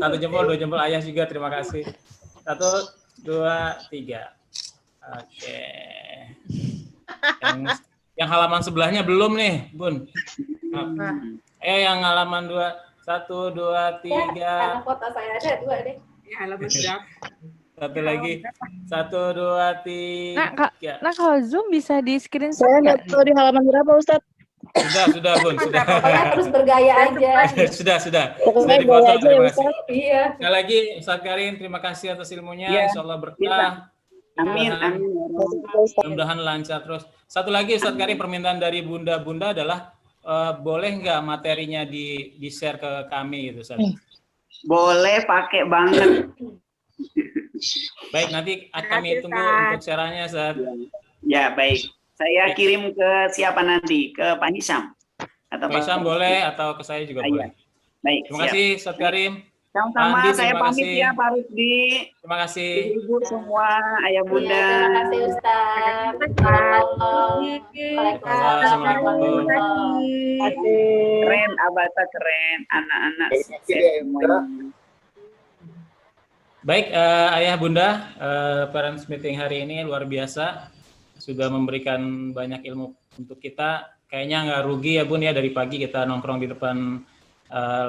Satu jempol, dua jempol. Ayah juga terima kasih. 1, 2, 3. Oke. Yang halaman sebelahnya belum nih, Bun. Yang halaman 2. 1, 2, 3. Karena foto saya ada 2 deh. Satu lagi. 1, 2, 3. Nah, kalau Zoom bisa di screenshot Saya nggak? nggak tahu di halaman berapa Ustadz. Sudah Bun, sudah. Pokoknya terus bergaya aja. Sudah. Pokoknya Sudah dipoto, gaya aja ya terima kasih. Ustadz. Iya. Sekali lagi Ustadz Karim, terima kasih atas ilmunya. Iya. Insya Allah berkah. Amin, amin. Mudah-mudahan lancar terus. Satu lagi Ustadz Karim, permintaan dari Bunda adalah boleh nggak materinya di-share ke kami gitu Ustadz? Boleh, pakai banget. Baik, nanti kami tunggu untuk share-nya Ustadz. Ya, baik. Saya kirim ke siapa nanti? Ke Pak Hisam? Atau Pak Isam boleh atau ke saya juga Iya. boleh. Baik, Terima siap. kasih Ustadz Karim. Sama-sama, Andi, saya terima pamit kasih. ya Pak Rusdi. Terima kasih. Ibu semua, ayah bunda. Iya, terima kasih Ustaz. Waalaikumsalam. Assalamualaikum. Keren, Abata keren. Anak-anak sukses semuanya. Baik, Ayah Bunda, parents meeting hari ini luar biasa. Sudah memberikan banyak ilmu untuk kita. Kayaknya nggak rugi ya Bun ya, dari pagi kita nongkrong di depan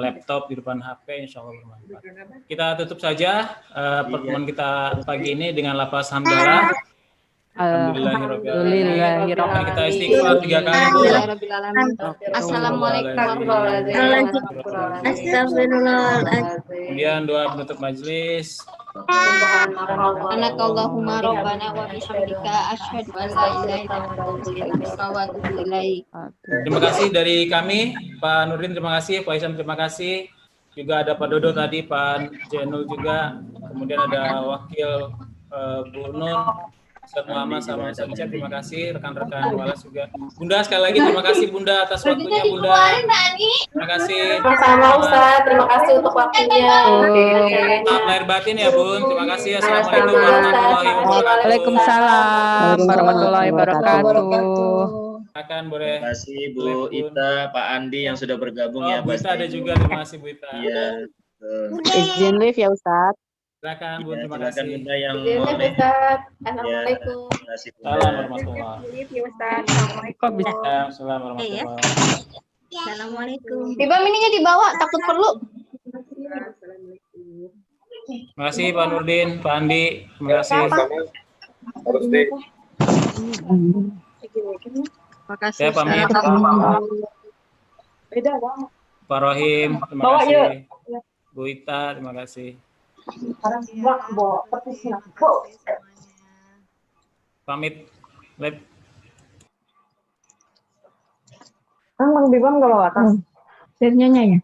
laptop, di depan HP, insya Allah bermanfaat. Kita tutup saja pertemuan kita pagi ini dengan lafaz hamdalah. Alhamdulillahirobbilalamin. Kita istighfar 3 kali Bun. Assalamualaikum warahmatullahi wabarakatuh. Astagfirullahaladzim. Kemudian doa penutup majelis. Anakallahumma rabbana wa bihamdika asyhadu an la ilaha illa anta. Terima kasih dari kami, Pak Nurdin terima kasih, Pak Isam terima kasih. Juga ada Pak Dodo tadi, Pak Jenul juga. Kemudian ada Wakil Bu Nun, Ustaz Muhammad sama Ustaz Ica, terima kasih. Rekan-rekan Walas juga. Bunda sekali lagi terima kasih Bunda atas waktunya Bunda. Terima kasih. Sama Ustaz, terima kasih untuk waktunya. Maaf lahir batin ya Bun. Terima kasih. Assalamualaikum warahmatullahi wabarakatuh. Waalaikumsalam warahmatullahi wabarakatuh. Silakan boleh. Terima kasih Bu Ita, Pak Andi yang sudah bergabung ya. Bu Ita ada juga, terima kasih Bu Ita. Iya. Izin live ya Ustadz. Silakan Bu, terima Silakan kasih. Bunda yang Terima mau kasih nih. Ustaz. Assalamualaikum. Terima kasih Bunda. Salam warahmatullahi Kok bisa? wabarakatuh. Salam warahmatullahi wabarakatuh. Assalamualaikum. Bibam ininya dibawa, takut perlu. Terima kasih Pak Nurdin, Pak Andi, terima kasih. Makasih. Saya pamit. Pak Rohim, terima kasih. Bu Ita, terima kasih. Pamit. Live. Bang Bibam nggak bawa tas? Nyanyi ya.